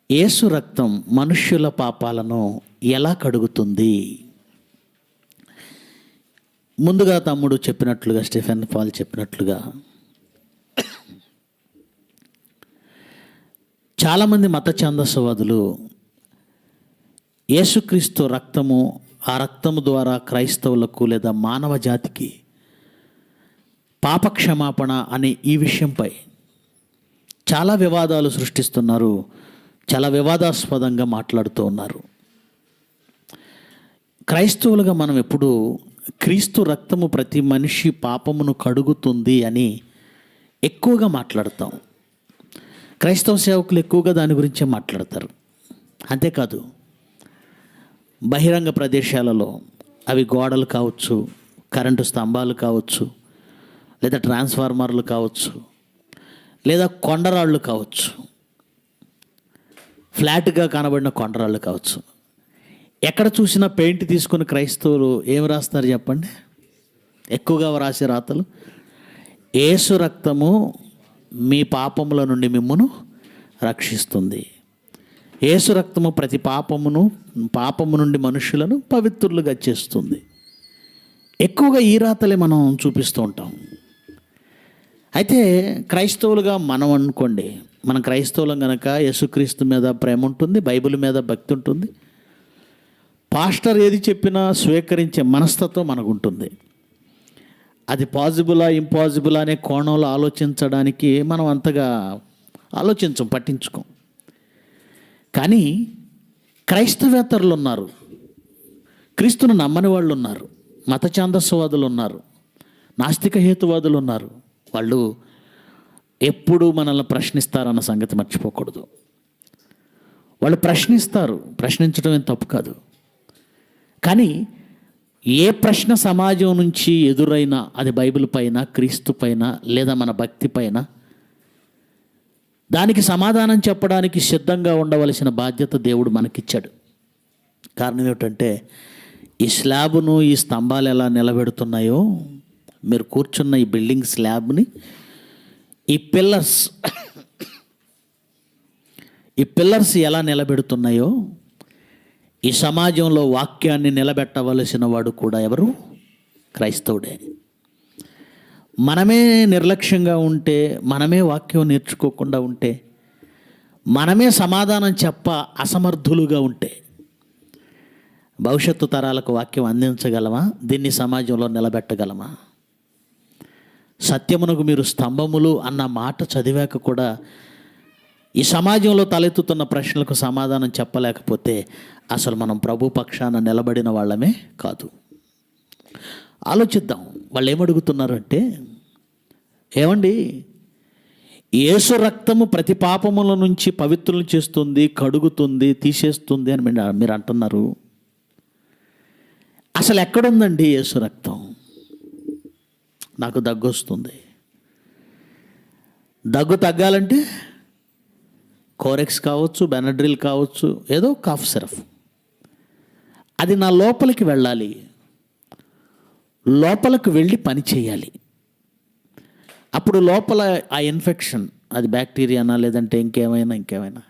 యేసు రక్తం మనుష్యుల పాపాలను ఎలా కడుగుతుంది? ముందుగా తమ్ముడు చెప్పినట్లుగా, స్టీఫెన్ పాల్ చెప్పినట్లుగా, చాలామంది మత ఛాందసవాదులు యేసుక్రీస్తు రక్తము, ఆ రక్తము ద్వారా క్రైస్తవులకు లేదా మానవ జాతికి పాపక్షమాపణ అనే ఈ విషయంపై చాలా వివాదాలు సృష్టిస్తున్నారు, చాలా వివాదాస్పదంగా మాట్లాడుతూ ఉన్నారు. క్రైస్తవులుగా మనం ఎప్పుడు క్రీస్తు రక్తము ప్రతి మనిషి పాపమును కడుగుతుంది అని ఎక్కువగా మాట్లాడతాం. క్రైస్తవ సేవకులు ఎక్కువగా దాని గురించే మాట్లాడతారు. అంతేకాదు, బహిరంగ ప్రదేశాలలో, అవి గోడలు కావచ్చు, కరెంటు స్తంభాలు కావచ్చు, లేదా ట్రాన్స్ఫార్మర్లు కావచ్చు, లేదా కొండరాళ్ళు కావచ్చు, ఫ్లాట్గా కనబడిన కొండరాళ్ళు కావచ్చు, ఎక్కడ చూసినా పెయింట్ తీసుకుని క్రైస్తవులు ఏం రాస్తారు చెప్పండి? ఎక్కువగా రాసే రాతలు, యేసు రక్తము మీ పాపముల నుండి మిమ్మును రక్షిస్తుంది, యేసు రక్తము ప్రతి పాపము నుండి మనుషులను పవిత్రులుగా చేస్తుంది. ఎక్కువగా ఈ రాతలే మనం చూపిస్తూ ఉంటాం. అయితే క్రైస్తవులుగా మనం అనుకోండి, మనం క్రైస్తవులం కనుక యేసుక్రీస్తు మీద ప్రేమ ఉంటుంది, బైబిల్ మీద భక్తి ఉంటుంది, పాస్టర్ ఏది చెప్పినా స్వీకరించే మనస్తత్వం మనకు ఉంటుంది. అది పాజిబులా ఇంపాసిబులా అనే కోణంలో ఆలోచించడానికి మనం అంతగా పట్టించుకోం. కానీ క్రైస్తవేతరులు ఉన్నారు, క్రీస్తును నమ్మని వాళ్ళు ఉన్నారు, మత ఛాందస్వాదులు ఉన్నారు, నాస్తిక హేతువాదులు ఉన్నారు. వాళ్ళు ఎప్పుడు మనల్ని ప్రశ్నిస్తారన్న సంగతి మర్చిపోకూడదు. వాళ్ళు ప్రశ్నిస్తారు, ప్రశ్నించడం ఏం తప్పు కాదు. కానీ ఏ ప్రశ్న సమాజం నుంచి ఎదురైనా, అది బైబిల్ పైన, క్రీస్తు పైన, లేదా మన భక్తి పైన, దానికి సమాధానం చెప్పడానికి సిద్ధంగా ఉండవలసిన బాధ్యత దేవుడు మనకిచ్చాడు. కారణం ఏమిటంటే, ఈ స్లాబ్ను, ఈ స్తంభాలు ఎలా నిలబెడుతున్నాయో, మీరు కూర్చున్న ఈ బిల్డింగ్ స్లాబ్ని, ఈ పిల్లర్స్ ఎలా నిలబెడుతున్నాయో, ఈ సమాజంలో వాక్యాన్ని నిలబెట్టవలసిన వాడు కూడా ఎవరు? క్రైస్తవుడే. మనమే నిర్లక్ష్యంగా ఉంటే, మనమే వాక్యం నేర్చుకోకుండా ఉంటే, మనమే సమాధానం అసమర్థులుగా ఉంటే, భవిష్యత్తు తరాలకు వాక్యం అందించగలమా? దీన్ని సమాజంలో నిలబెట్టగలమా? సత్యమునకు మీరు స్తంభములు అన్న మాట చదివాక కూడా ఈ సమాజంలో తలెత్తుతున్న ప్రశ్నలకు సమాధానం చెప్పలేకపోతే అసలు మనం ప్రభు పక్షాన నిలబడిన వాళ్ళమే కాదు. ఆలోచిద్దాం. వాళ్ళు ఏమడుగుతున్నారంటే, ఏమండి, యేసు రక్తము ప్రతి పాపముల నుంచి పవిత్రులు చేస్తుంది, కడుగుతుంది, తీసేస్తుంది అని మీరు అంటున్నారు. అసలు ఎక్కడుందండి యేసు రక్తం? నాకు దగ్గు వస్తుంది. దగ్గు తగ్గాలంటే కోరెక్స్ కావచ్చు, బెనడ్రిల్ కావచ్చు, ఏదో కాఫ్ సిరప్, అది నా లోపలికి వెళ్ళాలి, లోపలికి వెళ్ళి పని చేయాలి. అప్పుడు లోపల ఆ ఇన్ఫెక్షన్, అది బ్యాక్టీరియానా లేదంటే ఇంకేమైనా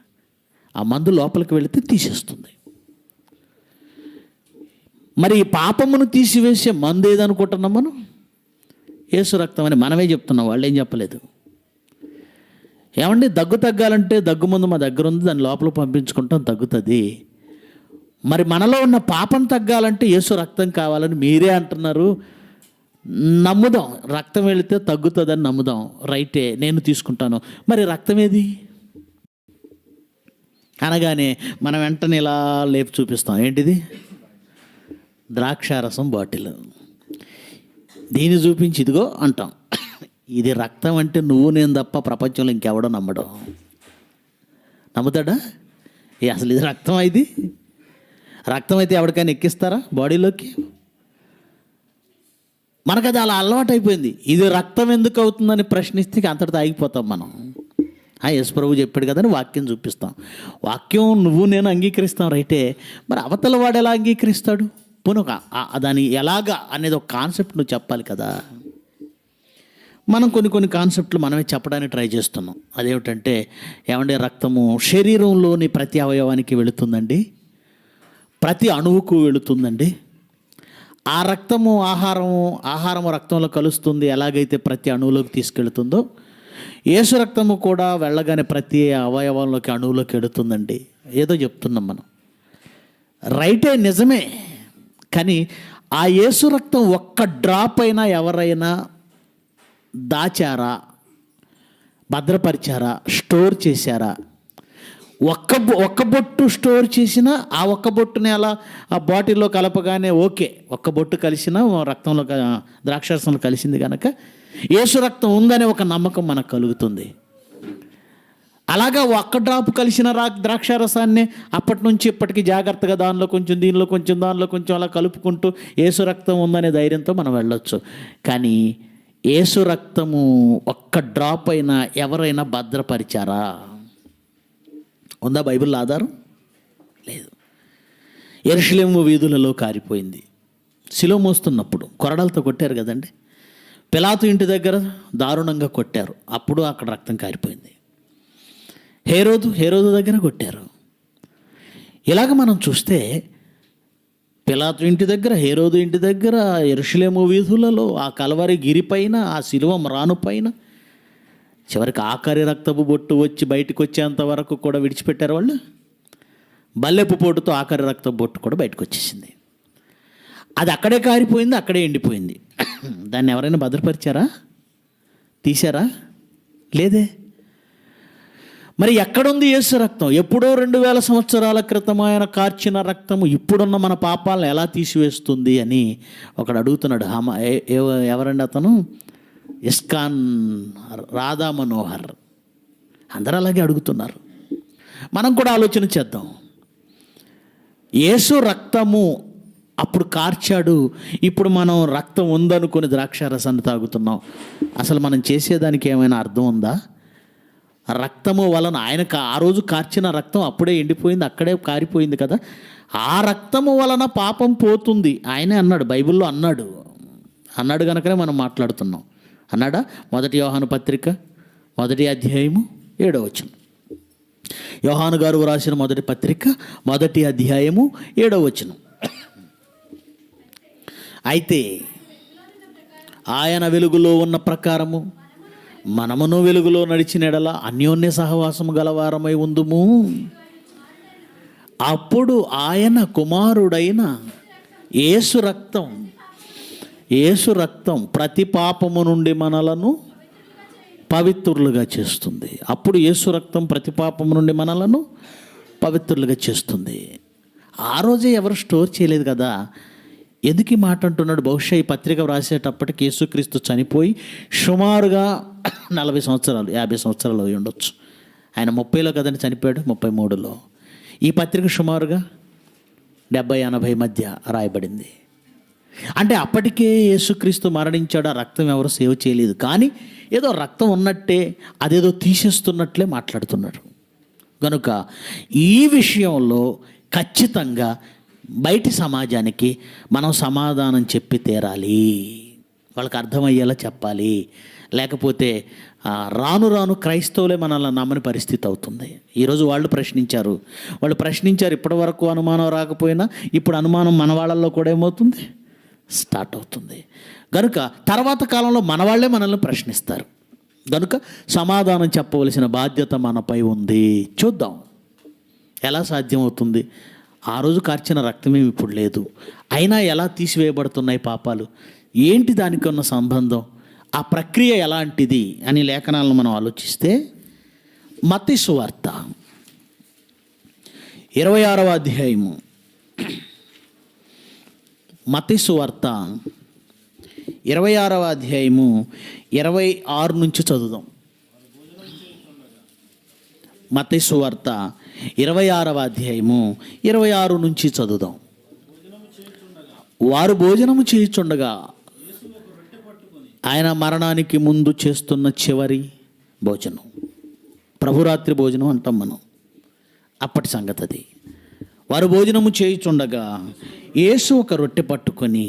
ఆ మందు లోపలికి వెళితే తీసేస్తుంది. మరి ఈ పాపమును తీసివేసే మందు ఏదనుకుంటున్నాం మనం? యేసు రక్తం అని మనమే చెప్తున్నాం, వాళ్ళు ఏం చెప్పలేదు. ఏమండి, దగ్గు తగ్గాలంటే దగ్గు మందు మా దగ్గర ఉంది, దాన్ని లోపల పంపించుకుంటాం, తగ్గుతుంది. మరి మనలో ఉన్న పాపం తగ్గాలంటే యేసు రక్తం కావాలని మీరే అంటున్నారు. నమ్ముదాం, రక్తం వెళితే తగ్గుతుందని నమ్ముదాం, రైటే, నేను తీసుకుంటాను. మరి రక్తం ఏది అనగానే మనం వెంటనే ఇలా లేపు చూపిస్తాం. ఏంటిది? ద్రాక్షారసం బాటిల్. దీన్ని చూపించి ఇదిగో అంటాం. ఇది రక్తం అంటే నువ్వు నేను తప్ప ప్రపంచంలో ఇంకెవడో నమ్ముతాడా? అసలు ఇది రక్తం? ఇది రక్తం అయితే ఎవరికైనా ఎక్కిస్తారా బాడీలోకి? మనకు అది అలా అలవాటు అయిపోయింది. ఇది రక్తం ఎందుకు అవుతుందని ప్రశ్నిస్తే అంతటితో ఆగిపోతాం మనం. యేసు ప్రభు చెప్పాడు కదా అని వాక్యం చూపిస్తాం. వాక్యం నువ్వు నేను అంగీకరిస్తాం, రైటే. మరి అవతల వాడు ఎలా అంగీకరిస్తాడు? పోను దాని ఎలాగా అనేది ఒక కాన్సెప్ట్ నువ్వు చెప్పాలి కదా. మనం కొన్ని కాన్సెప్ట్లు మనమే చెప్పడానికి ట్రై చేస్తున్నాం. అదేమిటంటే, ఏమంటే రక్తము శరీరంలోని ప్రతి అవయవానికి వెళుతుందండి, ప్రతి అణువుకు వెళుతుందండి. ఆ రక్తము ఆహారము రక్తంలో కలుస్తుంది. ఎలాగైతే ప్రతి అణువులోకి తీసుకెళ్తుందో, యేసు రక్తము కూడా వెళ్ళగానే ప్రతి అవయవంలోకి అణువులోకి వెళుతుందండి. ఏదో చెప్తున్నాం మనం, రైటే, నిజమే. కానీ ఆ యేసు రక్తం ఒక్క డ్రాప్ అయినా ఎవరైనా దాచారా, భద్రపరిచారా, స్టోర్ చేశారా? ఒక్క బొట్టు స్టోర్ చేసినా ఆ ఒక్క బొట్టుని అలా ఆ బాటిల్లో కలపగానే ఓకే, ఒక్క బొట్టు కలిసినా రక్తంలో ద్రాక్షారసంలో కలిసింది కనుక యేసు రక్తం ఉందనే ఒక నమ్మకం మనకు కలుగుతుంది. అలాగా ఒక్క డ్రాప్ కలిసిన ద్రాక్షారసాన్ని అప్పటి నుంచి ఇప్పటికీ జాగ్రత్తగా దానిలో కొంచెం, దీనిలో కొంచెం, దానిలో కొంచెం అలా కలుపుకుంటూ యేసు రక్తం ఉందనే ధైర్యంతో మనం వెళ్ళొచ్చు. కానీ యేసు రక్తము ఒక్క డ్రాప్ అయినా ఎవరైనా భద్రపరిచారా? ఉందా బైబిల్లో ఆధారం? లేదు. యెరూషలేము వీధులలో కారిపోయింది. శిలువ మోస్తున్నప్పుడు కొరడాలతో కొట్టారు కదండి. పిలాతు ఇంటి దగ్గర దారుణంగా కొట్టారు, అప్పుడు అక్కడ రక్తం కారిపోయింది. హేరోదు దగ్గర కొట్టారు. ఇలాగ మనం చూస్తే పిలాతు ఇంటి దగ్గర, హేరోదు ఇంటి దగ్గర, యెరూషలేము వీధులలో, ఆ కల్వరి గిరిపైన, ఆ శిలువ మ్రానుపైన, చివరికి ఆఖరి రక్తపు బొట్టు వచ్చి బయటకు వచ్చేంత వరకు కూడా విడిచిపెట్టారు వాళ్ళు. బల్లెపు పోటుతో ఆఖరి రక్తపు బొట్టు కూడా బయటకు వచ్చేసింది. అది అక్కడే కారిపోయింది, అక్కడే ఎండిపోయింది. దాన్ని ఎవరైనా భద్రపరిచారా? తీశారా? లేదే. మరి ఎక్కడుంది యేసు రక్తం? ఎప్పుడో 2000 సంవత్సరాల క్రితం ఆయన కార్చిన రక్తము ఇప్పుడున్న మన పాపాలను ఎలా తీసివేస్తుంది అని ఒకడు అడుగుతున్నాడు. ఎవరండి అతను? ఇస్కాన్ రాధా మనోహర్. అందరూ అలాగే అడుగుతున్నారు. మనం కూడా ఆలోచన చేద్దాం. యేసు రక్తము అప్పుడు కార్చాడు, ఇప్పుడు మనం రక్తం ఉందనుకొని ద్రాక్షారసాన్ని తాగుతున్నాం. అసలు మనం చేసేదానికి ఏమైనా అర్థం ఉందా? రక్తము వలన ఆయనకు ఆ రోజు కార్చిన రక్తం అప్పుడే ఎండిపోయింది, అక్కడే కారిపోయింది కదా. ఆ రక్తము వలన పాపం పోతుంది ఆయనే అన్నాడు, బైబిల్లో అన్నాడు కనుకనే మనం మాట్లాడుతున్నాం. అన్నాడా? 1 యోహాను పత్రిక 1వ అధ్యాయము 7వ వచనం. యోహాను గారు రాసిన 1వ పత్రిక 1వ అధ్యాయము 7వ వచనం. అయితే ఆయన వెలుగులో ఉన్న ప్రకారము మనమును వెలుగులో నడిచిన ఎడల అన్యోన్య సహవాసము గలవారమై ఉందుము. అప్పుడు ఆయన కుమారుడైన యేసు రక్తం ప్రతి పాపము నుండి మనలను పవిత్రులుగా చేస్తుంది. అప్పుడు యేసు రక్తం ప్రతి పాపము నుండి మనలను పవిత్రులుగా చేస్తుంది. ఆ రోజే ఎవరు స్టోర్ చేయలేదు కదా. ఎందుకు ఈ మాట అంటున్నాడు? బహుశా ఈ పత్రిక వ్రాసేటప్పటికి యేసుక్రీస్తు చనిపోయి సుమారుగా 40 సంవత్సరాలు 50 సంవత్సరాలు అయి ఉండొచ్చు. ఆయన 30లో కదండి చనిపోయాడు, 33లో. ఈ పత్రిక సుమారుగా 70-80 మధ్య రాయబడింది. అంటే అప్పటికే యేసుక్రీస్తు మరణించాడు, ఆ రక్తం ఎవరు సేవ్ చేయలేదు. కానీ ఏదో రక్తం ఉన్నట్టే అదేదో తీసేస్తున్నట్లే మాట్లాడుతున్నాడు. కనుక ఈ విషయంలో ఖచ్చితంగా బయటి సమాజానికి మనం సమాధానం చెప్పి తీరాలి, వాళ్ళకి అర్థమయ్యేలా చెప్పాలి. లేకపోతే రాను క్రైస్తవులే మనల్ని నమ్మని పరిస్థితి అవుతుంది. ఈరోజు వాళ్ళు ప్రశ్నించారు ఇప్పటి వరకు అనుమానం రాకపోయినా ఇప్పుడు అనుమానం మన వాళ్ళల్లో కూడా ఏమవుతుంది? స్టార్ట్ అవుతుంది. కనుక తర్వాత కాలంలో మన వాళ్ళే మనల్ని ప్రశ్నిస్తారు. కనుక సమాధానం చెప్పవలసిన బాధ్యత మనపై ఉంది. చూద్దాం ఎలా సాధ్యమవుతుంది. ఆ రోజు కార్చిన రక్తమేమి ఇప్పుడు లేదు, అయినా ఎలా తీసివేయబడుతున్నాయి పాపాలు, ఏంటి దానికి ఉన్న సంబంధం, ఆ ప్రక్రియ ఎలాంటిది అని లేఖనాలను మనం ఆలోచిస్తే, మత్తయి సువార్త 26వ అధ్యాయము, మత్తయి సువార్త 26వ అధ్యాయము 26 నుంచి చదువుదాం. మత్తయి సువార్త 26వ అధ్యాయము 26 నుంచి చదువుదాం. వారు భోజనము చేయుచుండగా, ఆయన మరణానికి ముందు చేస్తున్న చివరి భోజనం, ప్రభురాత్రి భోజనం అంటాం మనం, అప్పటి సంగతి అది. వారు భోజనము చేయుచుండగా యేసు ఒక రొట్టె పట్టుకొని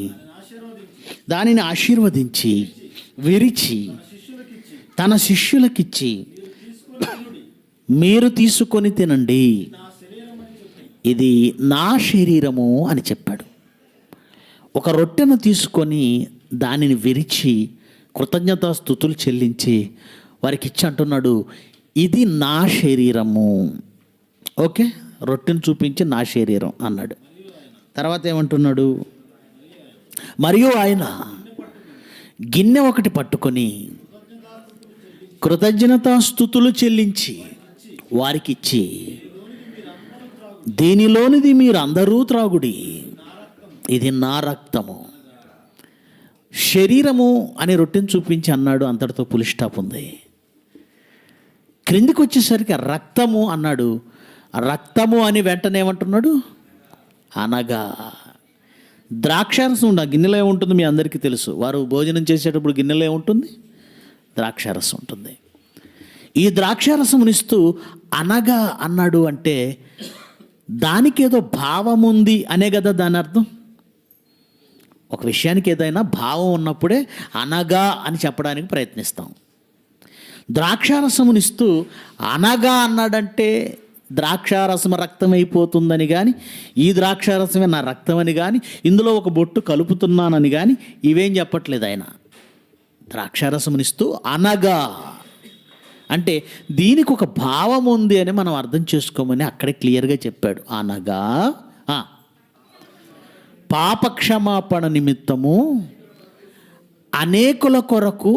దానిని ఆశీర్వదించి విరిచి తన శిష్యులకిచ్చి మీరు తీసుకొని తినండి, ఇది నా శరీరము అని చెప్పాడు. ఒక రొట్టెను తీసుకొని దానిని విరిచి కృతజ్ఞతాస్తుతులు చెల్లించి వారికి ఇచ్చి అంటున్నాడు, ఇది నా శరీరము. ఓకే, రొట్టెను చూపించి నా శరీరం అన్నాడు. తర్వాత ఏమంటున్నాడు, మరియు ఆయన గిన్నె ఒకటి పట్టుకొని కృతజ్ఞతాస్తుతులు చెల్లించి వారికి ఇచ్చి, దీనిలోనిది మీరు అందరూ త్రాగుడి, ఇది నా రక్తము. శరీరము అని రొట్టెను చూపించి అన్నాడు, అంతటితో పులి స్టాప్ ఉంది. క్రిందికి వచ్చేసరికి రక్తము అన్నాడు. రక్తము అని వెంటనే ఏమంటున్నాడు, అనగా ద్రాక్షారసం ఉండ గిన్నెలో ఏముంటుంది మీ అందరికీ తెలుసు. వారు భోజనం చేసేటప్పుడు గిన్నెలో ఏముంటుంది, ద్రాక్షారసం ఉంటుంది. ఈ ద్రాక్షారసమునిస్తూ అనగా అన్నాడు అంటే దానికి ఏదో భావం ఉంది అనే కదా దాని అర్థం. ఒక విషయానికి ఏదైనా భావం ఉన్నప్పుడే అనగా అని చెప్పడానికి ప్రయత్నిస్తాం. ద్రాక్షారసమునిస్తూ అనగా అన్నాడంటే ద్రాక్షారసం రక్తం అయిపోతుందని కానీ, ఈ ద్రాక్షారసమే నా రక్తం అని కానీ, ఇందులో ఒక బొట్టు కలుపుతున్నానని కానీ ఇవేం చెప్పట్లేదు ఆయన. ద్రాక్షారసమునిస్తూ అనగా అంటే దీనికి ఒక భావం ఉంది అని మనం అర్థం చేసుకోమని అక్కడే క్లియర్గా చెప్పాడు. అనగా పాపక్షమాపణ నిమిత్తము అనేకుల కొరకు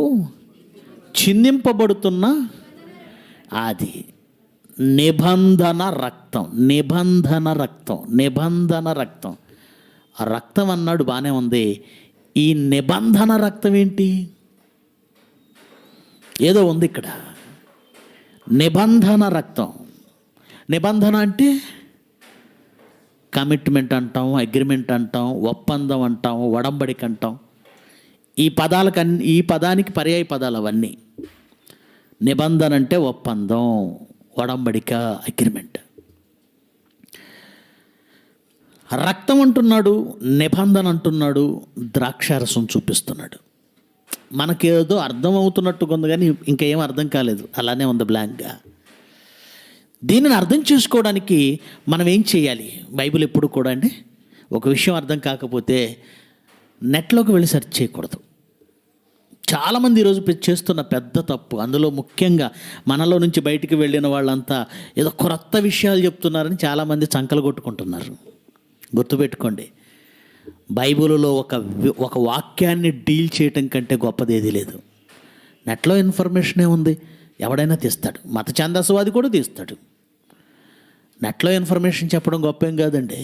చిందింపబడుతున్న అది నిబంధన రక్తం. నిబంధన రక్తం, నిబంధన రక్తం. ఆ రక్తం అన్నాడు, బాగానే ఉంది. ఈ నిబంధన రక్తం ఏంటి? ఏదో ఉంది ఇక్కడ. నిబంధన రక్తం. నిబంధన అంటే కమిట్మెంట్ అంటాం, అగ్రిమెంట్ అంటాం, ఒప్పందం అంటాం, ఒడంబడిక అంటాం. ఈ పదానికి పర్యాయ పదాలు అవన్నీ. నిబంధన అంటే ఒప్పందం, ఒడంబడిక, అగ్రిమెంట్. రక్తం అంటున్నాడు, నిబంధన అంటున్నాడు, ద్రాక్షారసం చూపిస్తున్నాడు. మనకేదో అర్థమవుతున్నట్టుగా ఉంది కానీ ఇంకేం అర్థం కాలేదు, అలానే ఉంది బ్లాంక్గా. దీనిని అర్థం చేసుకోవడానికి మనం ఏం చేయాలి? బైబిల్ ఎప్పుడు కూడా అండి ఒక విషయం అర్థం కాకపోతే నెట్లోకి వెళ్ళి సెర్చ్ చేయకూడదు. చాలామంది ఈరోజు చేస్తున్న పెద్ద తప్పు, అందులో ముఖ్యంగా మనలో నుంచి బయటికి వెళ్ళిన వాళ్ళంతా ఏదో కొత్త విషయాలు చెప్తున్నారని చాలామంది చంకలు కొట్టుకుంటున్నారు. గుర్తుపెట్టుకోండి, బైబిల్లో ఒక వాక్యాన్ని డీల్ చేయటం కంటే గొప్పది ఏదీ లేదు. నెట్లో ఇన్ఫర్మేషన్ ఏముంది, ఎవడైనా తీస్తాడు, మత ఛందస్సువాది కూడా తీస్తాడు. నెట్లో ఇన్ఫర్మేషన్ చెప్పడం గొప్ప ఏం కాదండి.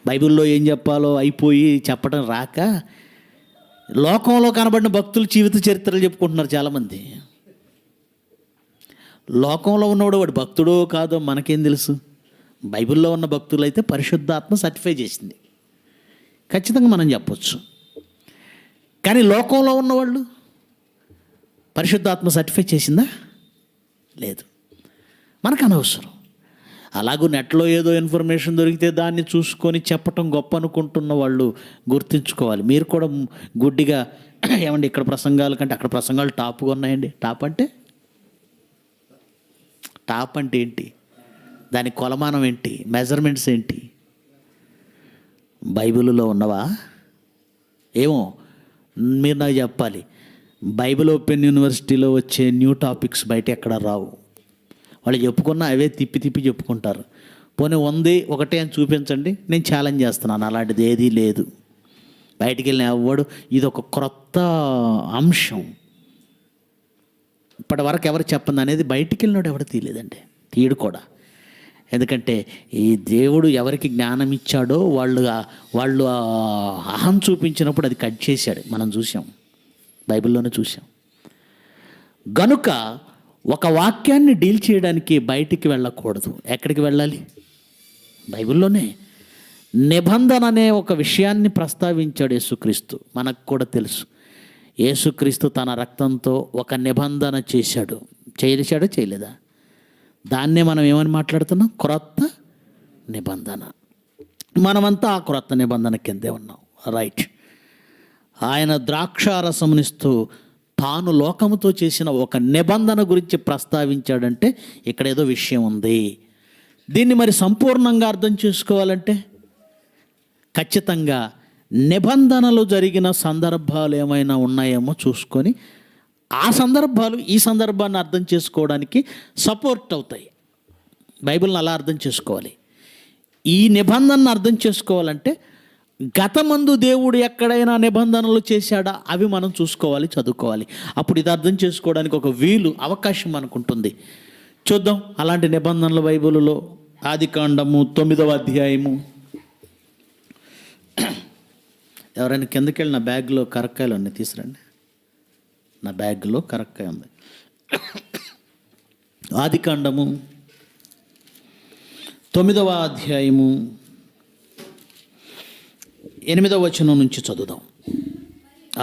బైబిల్లో ఏం చెప్పాలో అయిపోయి చెప్పడం రాక లోకంలో కనబడిన భక్తుల జీవిత చరిత్రలు చెప్పుకుంటున్నారు చాలామంది. లోకంలో ఉన్నవాడు వాడు భక్తుడో కాదో మనకేం తెలుసు. బైబిల్లో ఉన్న భక్తులు అయితే పరిశుద్ధాత్మ సర్టిఫై చేసింది, ఖచ్చితంగా మనం చెప్పొచ్చు. కానీ లోకంలో ఉన్నవాళ్ళు పరిశుద్ధాత్మ సర్టిఫై చేసిందా? లేదు. మనకు అనవసరం. అలాగూ నెట్లో ఏదో ఇన్ఫర్మేషన్ దొరికితే దాన్ని చూసుకొని చెప్పటం గొప్ప అనుకుంటున్న వాళ్ళు గుర్తుంచుకోవాలి. మీరు కూడా గుడ్డిగా ఏమండి ఇక్కడ ప్రసంగాల కంటే అక్కడ ప్రసంగాలు టాప్గా ఉన్నాయండి. టాప్ అంటే ఏంటి? దాని కొలమానం ఏంటి? మెజర్మెంట్స్ ఏంటి? బైబిల్లో ఉన్నవా? ఏమో మీరు నాకు చెప్పాలి. బైబిల్ ఓపెన్ యూనివర్సిటీలో వచ్చే న్యూ టాపిక్స్ బయట ఎక్కడ రావు. వాళ్ళు చెప్పుకున్న అవే తిప్పి చెప్పుకుంటారు. పోనీ ఉంది ఒకటే అని చూపించండి, నేను ఛాలెంజ్ చేస్తున్నాను. అలాంటిది ఏదీ లేదు. బయటికి వెళ్ళిన ఎవడు ఇది ఒక క్రొత్త అంశం ఇప్పటి వరకు ఎవరు చెప్పండి అనేది బయటికి వెళ్ళినాడు ఎవరు తీయలేదండి, తీయడు కూడా. ఎందుకంటే ఈ దేవుడు ఎవరికి జ్ఞానం ఇచ్చాడో వాళ్ళు అహం చూపించినప్పుడు అది కట్ చేశాడు. మనం చూసాం, బైబిల్లోనే చూసాం. గనుక ఒక వాక్యాన్ని డీల్ చేయడానికి బయటికి వెళ్ళకూడదు. ఎక్కడికి వెళ్ళాలి? బైబిల్లోనే. నిబంధన అనే ఒక విషయాన్ని ప్రస్తావించాడు యేసుక్రీస్తు. మనకు కూడా తెలుసు, యేసుక్రీస్తు తన రక్తంతో ఒక నిబంధన చేశాడు. చేయలేదా? దాన్నే మనం ఏమని మాట్లాడుతున్నాం? క్రొత్త నిబంధన. మనమంతా ఆ క్రొత్త నిబంధన కిందే ఉన్నాం. రైట్. ఆయన ద్రాక్షారసమునిస్తూ తాను లోకముతో చేసిన ఒక నిబంధన గురించి ప్రస్తావించాడంటే ఇక్కడ ఏదో విషయం ఉంది. దీన్ని మరి సంపూర్ణంగా అర్థం చేసుకోవాలంటే ఖచ్చితంగా నిబంధనలు జరిగిన సందర్భాలు ఏమైనా ఉన్నాయేమో చూసుకొని ఆ సందర్భాలు ఈ సందర్భాన్ని అర్థం చేసుకోవడానికి సపోర్ట్ అవుతాయి. బైబిల్ని అలా అర్థం చేసుకోవాలి. ఈ నిబంధనను అర్థం చేసుకోవాలంటే గతమందు దేవుడు ఎక్కడైనా నిబంధనలు చేశాడా అవి మనం చూసుకోవాలి, చదువుకోవాలి. అప్పుడు ఇది అర్థం చేసుకోవడానికి ఒక అవకాశం మనకు ఉంటుంది. చూద్దాం అలాంటి నిబంధనలు బైబిల్లో. ఆదికాండము 9వ అధ్యాయము. ఎవరైనా కిందకి వెళ్ళి నా బ్యాగ్లో కరక్కాయలు అన్నీ తీసురండి. నా బ్యాగ్లో కరక్కాయ ఉంది. ఆదికాండము 9వ అధ్యాయము 8వ వచనం నుంచి చదువుదాం.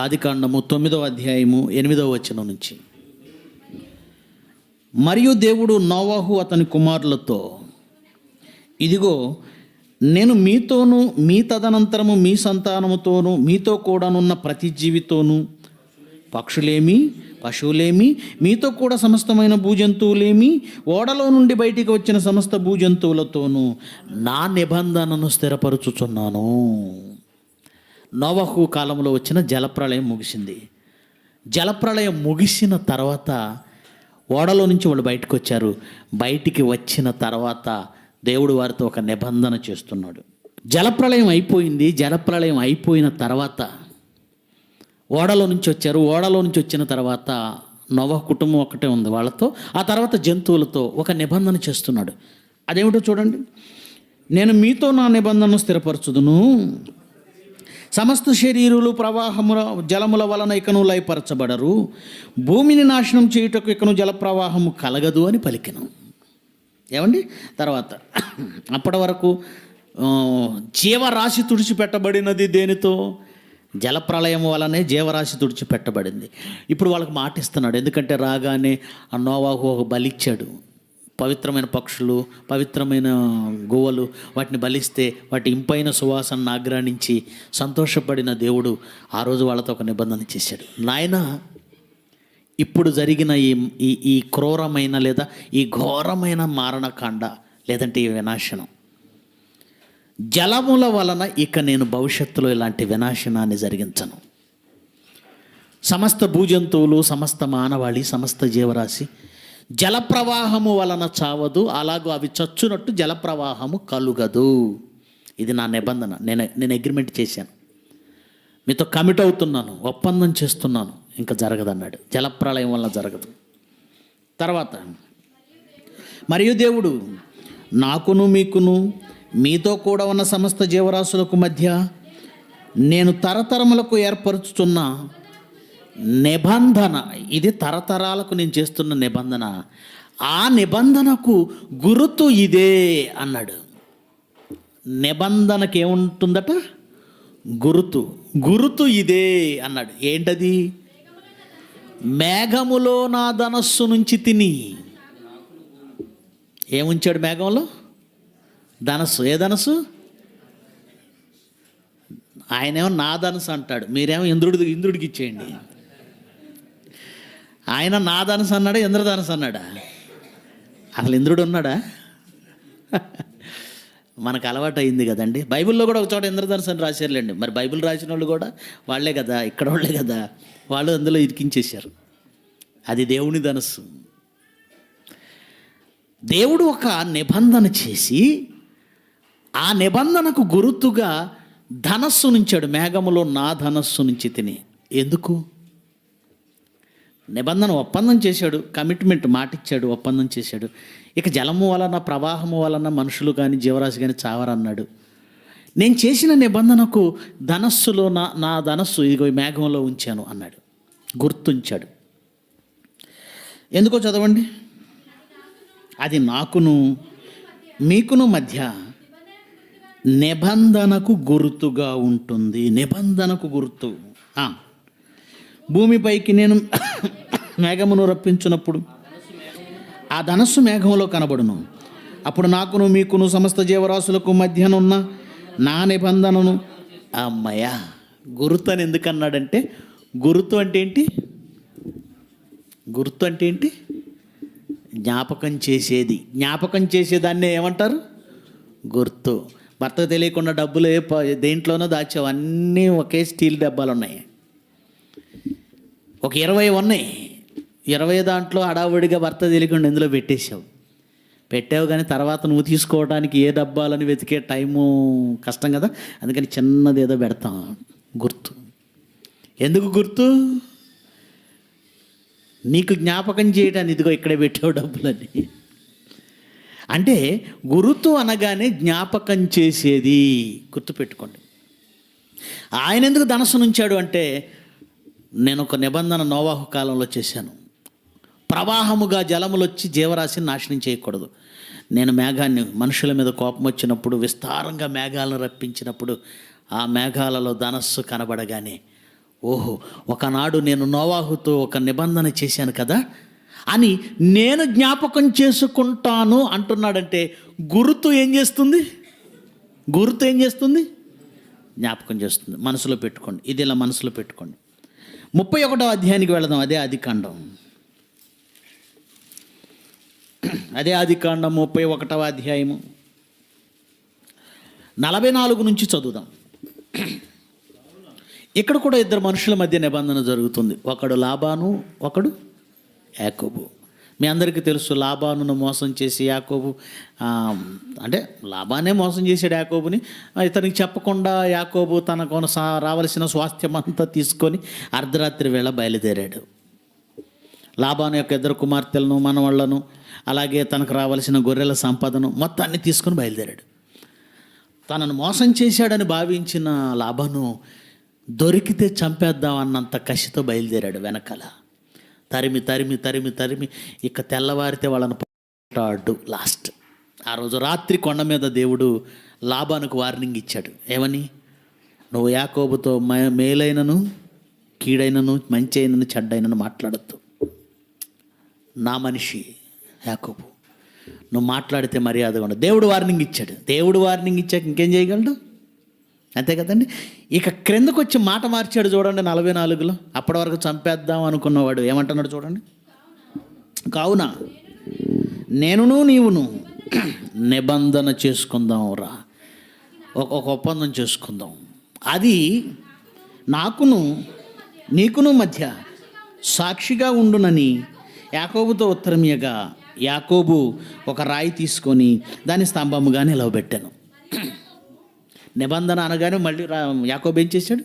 ఆదికాండము 9వ అధ్యాయము 8వ వచనం నుంచి. మరియు దేవుడు నోవహు అతని కుమారులతో, ఇదిగో నేను మీతోనూ మీ తదనంతరము మీ సంతానముతోనూ మీతో కూడానున్న ప్రతి జీవితోనూ, పక్షులేమి పశువులేమి, మీతో కూడా సమస్తమైన భూజంతువులేమి, ఓడలో నుండి బయటికి వచ్చిన సమస్త భూజంతువులతోనూ నా నిబంధనను స్థిరపరచుచున్నాను. నోవహు కాలంలో వచ్చిన జలప్రళయం ముగిసింది. జలప్రళయం ముగిసిన తర్వాత ఓడలో నుంచి వాళ్ళు బయటకు వచ్చారు. బయటికి వచ్చిన తర్వాత దేవుడు వారితో ఒక నిబంధన చేస్తున్నాడు. జలప్రళయం అయిపోయింది. జలప్రళయం అయిపోయిన తర్వాత ఓడలో నుంచి వచ్చారు. ఓడలో నుంచి వచ్చిన తర్వాత నోవహు కుటుంబం ఒక్కటే ఉంది వాళ్ళతో. ఆ తర్వాత జంతువులతో ఒక నిబంధన చేస్తున్నాడు. అదేమిటో చూడండి. నేను మీతో నా నిబంధనను స్థిరపరచుదును, సమస్త శరీరులు ప్రవాహముల జలముల వలన ఇకను లయపరచబడరు, భూమిని నాశనం చేయుటకు ఇకను జల ప్రవాహము కలగదు అని పలికెను. ఏమండి? తర్వాత అప్పటి వరకు జీవరాశి తుడిచిపెట్టబడినది దేనితో? జలప్రళయం వలనే జీవరాశి తుడిచిపెట్టబడింది. ఇప్పుడు వాళ్ళకి మాట ఇస్తున్నాడు. ఎందుకంటే రాగానే ఆ నోవహు ఒక బలిచ్చాడు. పవిత్రమైన పక్షులు, పవిత్రమైన గోవలు, వాటిని బలిస్తే వాటి ఇంపైన సువాసనను ఆగ్రానించి సంతోషపడిన దేవుడు ఆ రోజు వాళ్ళతో ఒక నిబంధన చేశాడు. నాయనా, ఇప్పుడు జరిగిన ఈ క్రూరమైన లేదా ఈ ఘోరమైన మారణకాండ లేదంటే ఈ వినాశనం, జలముల వలన ఇక నేను భవిష్యత్తులో ఇలాంటి వినాశనాన్ని జరిగించను. సమస్త భూజంతువులు, సమస్త మానవాళి, సమస్త జీవరాశి జలప్రవాహము వలన చావదు, అలాగూ అవి చచ్చునట్టు జలప్రవాహము కలుగదు. ఇది నా నిబంధన. నేను అగ్రిమెంట్ చేశాను, మీతో కమిట్ అవుతున్నాను, ఒప్పందం చేస్తున్నాను. ఇంకా జరగదన్నాడు. జలప్రళయం వల్ల జరగదు. తర్వాత మరియు దేవుడు నాకును మీకును మీతో కూడా ఉన్న సమస్త జీవరాశులకు మధ్య నేను తరతరములకు ఏర్పరుచుతున్న నిబంధన, ఇది తరతరాలకు నేను చేస్తున్న నిబంధన, ఆ నిబంధనకు గుర్తు ఇదే అన్నాడు. నిబంధనకి ఏముంటుందట? గుర్తు ఇదే అన్నాడు. ఏంటది? మేఘములో నా ధనస్సు నుంచి తిని. ఏముంచాడు మేఘంలో? ధనస్సు. ఏ ధనస్సు? ఆయనేమో నా ధనస్సు అంటాడు, మీరేమో ఇంద్రుడికి ఇచ్చేయండి. ఆయన నా ధనస్సు అన్నాడా, ఇంద్రధనస్సు అన్నాడా? అసలు ఇంద్రుడు ఉన్నాడా? మనకు అలవాటు అయింది కదండి. బైబిల్లో కూడా ఒక చోట ఇంద్రధనస్సు అని రాశారులేండి. మరి బైబిల్ రాసిన వాళ్ళు కూడా వాళ్ళే కదా, ఇక్కడ వాళ్ళే కదా, వాళ్ళు అందులో ఇరికించేశారు. అది దేవుని ధనస్సు. దేవుడు ఒక నిబంధన చేసి ఆ నిబంధనకు గుర్తుగా ధనస్సు నుంచాడు. మేఘములో నా ధనస్సు నుంచి తిని. ఎందుకు? నిబంధన ఒప్పందం చేశాడు, కమిట్మెంట్ మాటిచ్చాడు, ఒప్పందం చేశాడు. ఇక జలము వలన, ప్రవాహము వలన మనుషులు కానీ జీవరాశి కానీ చావరన్నాడు. నేను చేసిన నిబంధనకు ధనస్సులో నా ధనస్సు ఇదిగో మేఘంలో ఉంచాను అన్నాడు. గుర్తుంచాడు. ఎందుకో చదవండి. అది నాకును మీకును మధ్య నిబంధనకు గుర్తుగా ఉంటుంది. నిబంధనకు గుర్తు. భూమిపైకి నేను మేఘమును రప్పించినప్పుడు ఆ ధనస్సు మేఘంలో కనబడును. అప్పుడు నాకును మీకును సమస్త జీవరాశులకు మధ్యనున్న నా నిబంధనను. అమ్మయ్య, గుర్తు అని ఎందుకన్నాడంటే, గుర్తు అంటే ఏంటి? గుర్తు అంటే ఏంటి? జ్ఞాపకం చేసేది. జ్ఞాపకం చేసేదాన్నే ఏమంటారు? గుర్తు. భర్తకు తెలియకుండా డబ్బులు దేంట్లోనో దాచావు, అన్నీ ఒకే స్టీల్ డబ్బాలు ఉన్నాయి, ఒక 20 ఉన్నాయి. 20 దాంట్లో హడావుడిగా భర్త తెలియకుండా ఎందులో పెట్టావు కానీ తర్వాత నువ్వు తీసుకోవడానికి ఏ డబ్బాలని వెతికే టైము కష్టం కదా. అందుకని చిన్నది ఏదో పెడతాం, గుర్తు. ఎందుకు గుర్తు? నీకు జ్ఞాపకం చేయడానికి ఇదిగో ఇక్కడే పెట్టావు డబ్బులని. అంటే గుర్తు అనగానే జ్ఞాపకం చేసేది. గుర్తుపెట్టుకోండి. ఆయన ఎందుకు ధనస్సును ఉంచాడు అంటే, నేను ఒక నిబంధన నోవాహు కాలంలో చేశాను. ప్రవాహముగా జలములు వచ్చి జీవరాశిని నాశనం చేయకూడదు. నేను మేఘాన్ని, మనుషుల మీద కోపం వచ్చినప్పుడు విస్తారంగా మేఘాలను రప్పించినప్పుడు ఆ మేఘాలలో ధనస్సు కనబడగానే, ఓహో, ఒకనాడు నేను నోవాహుతో ఒక నిబంధన చేశాను కదా అని నేను జ్ఞాపకం చేసుకుంటాను అంటున్నాడంటే గుర్తు ఏం చేస్తుంది? గుర్తు ఏం చేస్తుంది? జ్ఞాపకం చేస్తుంది. మనసులో పెట్టుకోండి, ఇది ఇలా మనసులో పెట్టుకోండి. 31వ అధ్యాయానికి వెళదాం. అదే ఆదికాండం 31వ అధ్యాయము 44 నుంచి చదువుదాం. ఇక్కడ కూడా ఇద్దరు మనుషుల మధ్య నిబంధన జరుగుతుంది. ఒకడు లాబాను, ఒకడు యాకోబు. మీ అందరికీ తెలుసు, లాబానును మోసం చేసి యాకోబు, అంటే లాబానే మోసం చేశాడు యాకోబుని. ఇతనికి చెప్పకుండా యాకోబు తనకు రావలసిన స్వాస్థ్యం అంతా తీసుకొని అర్ధరాత్రి వేళ బయలుదేరాడు. లాబాను యొక్క 2 కుమార్తెలను, మనవళ్లను, అలాగే తనకు రావలసిన గొర్రెల సంపదను మొత్తాన్ని తీసుకొని బయలుదేరాడు. తనను మోసం చేశాడని భావించిన లాబాను దొరికితే చంపేద్దాం అన్నంత కసితో బయలుదేరాడు. వెనకాల తరిమి తరిమి తరిమి తరిమి ఇక తెల్లవారితే వాళ్ళని పట్టాడు. లాస్ట్ ఆ రోజు రాత్రి కొండ మీద దేవుడు లాబానుకు వార్నింగ్ ఇచ్చాడు. ఏమని? నువ్వు యాకోబుతో మేలైనను కీడైనను మంచి అయినను చెడ్డైనను మాట్లాడద్దు. నా మనిషి యాకోబు, నువ్వు మాట్లాడితే మర్యాదగా ఉండదు. దేవుడు వార్నింగ్ ఇచ్చాడు. దేవుడు వార్నింగ్ ఇచ్చాక ఇంకేం చేయగలడు? అంతే కదండి. ఇక క్రిందకు వచ్చి మాట మార్చాడు చూడండి 44లో. అప్పటి వరకు చంపేద్దాం అనుకున్నవాడు ఏమంటున్నాడు చూడండి. కావున నేనును నీవును నిబంధన చేసుకుందాం రా, ఒక ఒప్పందం చేసుకుందాం. అది నాకును నీకును మధ్య సాక్షిగా ఉండునని యాకోబుతో ఉత్తరమియగా, యాకోబు ఒక రాయి తీసుకొని దాని స్తంభముగా నిలవబెట్టాను. నిబంధన అనగానే మళ్ళీ యాకోబు ఏం చేశాడు?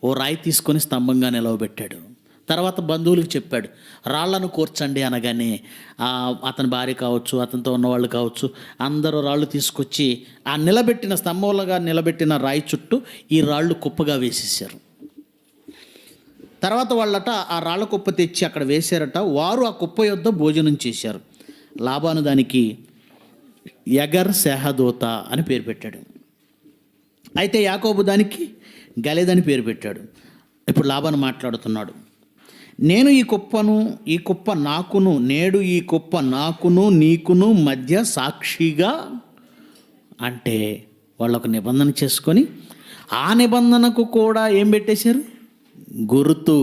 ఓ రాయి తీసుకొని స్తంభంగా నిలవబెట్టాడు. తర్వాత బంధువులకు చెప్పాడు, రాళ్లను కూర్చండి అనగానే అతని భార్య కావచ్చు, అతనితో ఉన్నవాళ్ళు కావచ్చు, అందరూ రాళ్ళు తీసుకొచ్చి ఆ నిలబెట్టిన స్తంభంగా నిలబెట్టిన రాయి చుట్టూ ఈ రాళ్ళు కుప్పగా వేసేసారు. తర్వాత వాళ్ళట ఆ రాళ్ళ కుప్ప తెచ్చి అక్కడ వేశారట. వారు ఆ కుప్ప యొద్ద భోజనం చేశారు. లాబాను దానికి యగర్ సెహదోత అని పేరు పెట్టాడు. అయితే యాకోబు దానికి గలేద్ అని పేరు పెట్టాడు. ఇప్పుడు లాబాను మాట్లాడుతున్నాడు. నేను ఈ కుప్ప నాకును, నేడు ఈ కుప్ప నాకును నీకును మధ్య సాక్షిగా, అంటే వాళ్ళు ఒక నిబంధన చేసుకొని ఆ నిబంధనకు కూడా ఏం పెట్టేశారు? గుర్తు.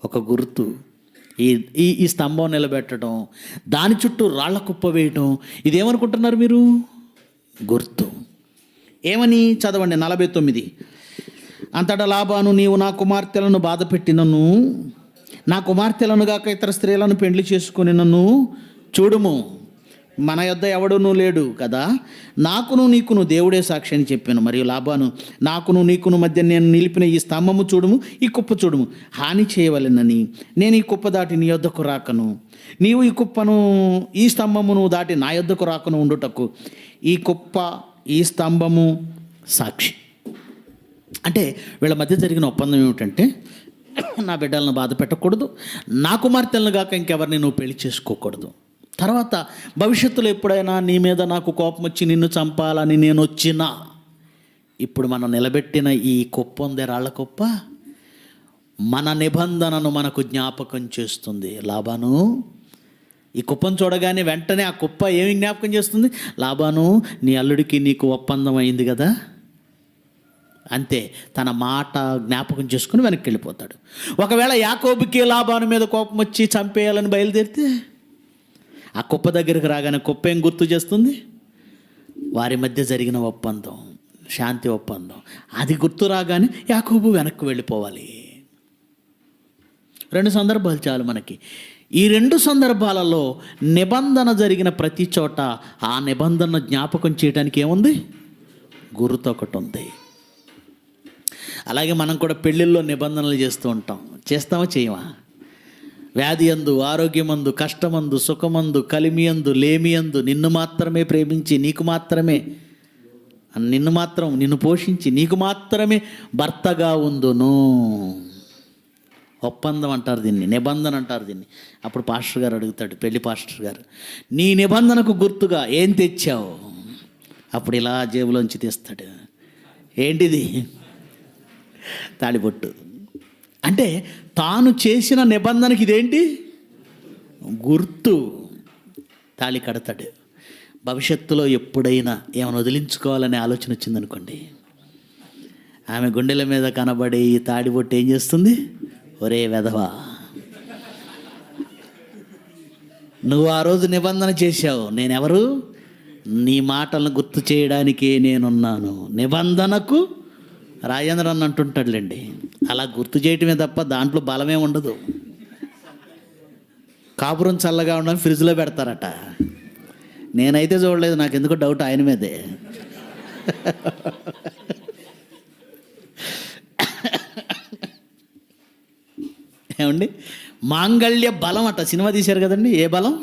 ఒక గుర్తు. ఈ స్తంభం నిలబెట్టడం, దాని చుట్టూ రాళ్ల కుప్ప వేయటం, ఇదేమనుకుంటున్నారు మీరు? గుర్తు. ఏమని? చదవండి 49. అంతటా లాబాను, నీవు నా కుమార్తెలను బాధ పెట్టినను, నా కుమార్తెలను గాక ఇతర స్త్రీలను పెండ్లి చేసుకుని నన్ను చూడుము, మన యొద్ద ఎవడునూ లేడు కదా, నాకును నీకును దేవుడే సాక్షి అని చెప్పాను. మరియు లాబాను, నాకును నీకును మధ్య నేను నిలిపిన ఈ స్తంభము చూడుము, ఈ కుప్ప చూడుము, హాని చేయవలెనని నేను ఈ కుప్ప దాటి నీ యొద్దకు రాకను, నీవు ఈ స్తంభమును దాటి నా యొద్దకు రాకను ఉండుటకు ఈ కుప్ప ఈ స్తంభము సాక్షి. అంటే వీళ్ళ మధ్య జరిగిన ఒప్పందం ఏమిటంటే, నా బిడ్డలను బాధ పెట్టకూడదు, నా కుమార్తెలను కాక ఇంకెవరిని నువ్వు పెళ్లి చేసుకోకూడదు. తర్వాత భవిష్యత్తులో ఎప్పుడైనా నీ మీద నాకు కోపం వచ్చి నిన్ను చంపాలని నేను వచ్చినా, ఇప్పుడు మనం నిలబెట్టిన ఈ కుప్ప ఉంది, రాళ్ల కుప్ప, మన నిబంధనను మనకు జ్ఞాపకం చేస్తుంది. లాబాను, ఈ కుప్పను చూడగానే వెంటనే ఆ కుప్ప ఏమి జ్ఞాపకం చేస్తుంది? లాబాను, నీ అల్లుడికి నీకు ఒప్పందం అయింది కదా, అంతే, తన మాట జ్ఞాపకం చేసుకుని వెనక్కి వెళ్ళిపోతాడు. ఒకవేళ యాకోబుకి లాబాను మీద కోపం వచ్చి చంపేయాలని బయలుదేరితే ఆ కుప్ప దగ్గరికి రాగానే కుప్ప ఏం గుర్తు చేస్తుంది? వారి మధ్య జరిగిన ఒప్పందం, శాంతి ఒప్పందం. అది గుర్తు రాగానే యాకోబు వెనక్కి వెళ్ళిపోవాలి. 2 సందర్భాలు చాలు మనకి. ఈ 2 సందర్భాలలో నిబంధన జరిగిన ప్రతి చోట ఆ నిబంధన జ్ఞాపకం చేయడానికి ఏముంది? గుర్తు ఒకటి ఉంది. అలాగే మనం కూడా పెళ్ళిళ్ళలో నిబంధనలు చేస్తూ ఉంటాం. చేస్తామా చేయమా? వ్యాధి అందు, ఆరోగ్యమందు, కష్టమందు, సుఖమందు, కలిమియందు, లేమియందు నిన్ను మాత్రమే ప్రేమించి నిన్ను పోషించి నీకు మాత్రమే భర్తగా ఉందును. ఒప్పందం అంటారు దీన్ని, నిబంధన అంటారు దీన్ని. అప్పుడు పాస్టర్ గారు అడుగుతాడు, పెళ్లి పాస్టర్ గారు, నీ నిబంధనకు గుర్తుగా ఏం తెచ్చావు? అప్పుడు ఇలా జేబులోంచి తీస్తాడు. ఏంటిది? తాళిబొట్టు. అంటే తాను చేసిన నిబంధనకి ఇదేంటి? గుర్తు. తాళి కడతాడు. భవిష్యత్తులో ఎప్పుడైనా ఏమైనా వదిలించుకోవాలనే ఆలోచన వచ్చిందనుకోండి, ఆమె గుండెల మీద కనబడి ఈ తాడిబొట్టు ఏం చేస్తుంది? ఒరే వెధవా, నువ్వు ఆ రోజు నిబంధన చేశావు, నేనెవరు? నీ మాటలను గుర్తు చేయడానికే నేనున్నాను. నిబంధనకు రాజేంద్ర అని అంటుంటాడులేండి. అలా గుర్తు చేయటమే తప్ప దాంట్లో బలమే ఉండదు. కాపురం చల్లగా ఉండని ఫ్రిడ్జ్లో పెడతారట. నేనైతే చూడలేదు, నాకు ఎందుకో డౌట్ ఆయన మీదే. ఏమండి, మాంగళ్య బలం అట సినిమా తీశారు కదండి. ఏ బలం?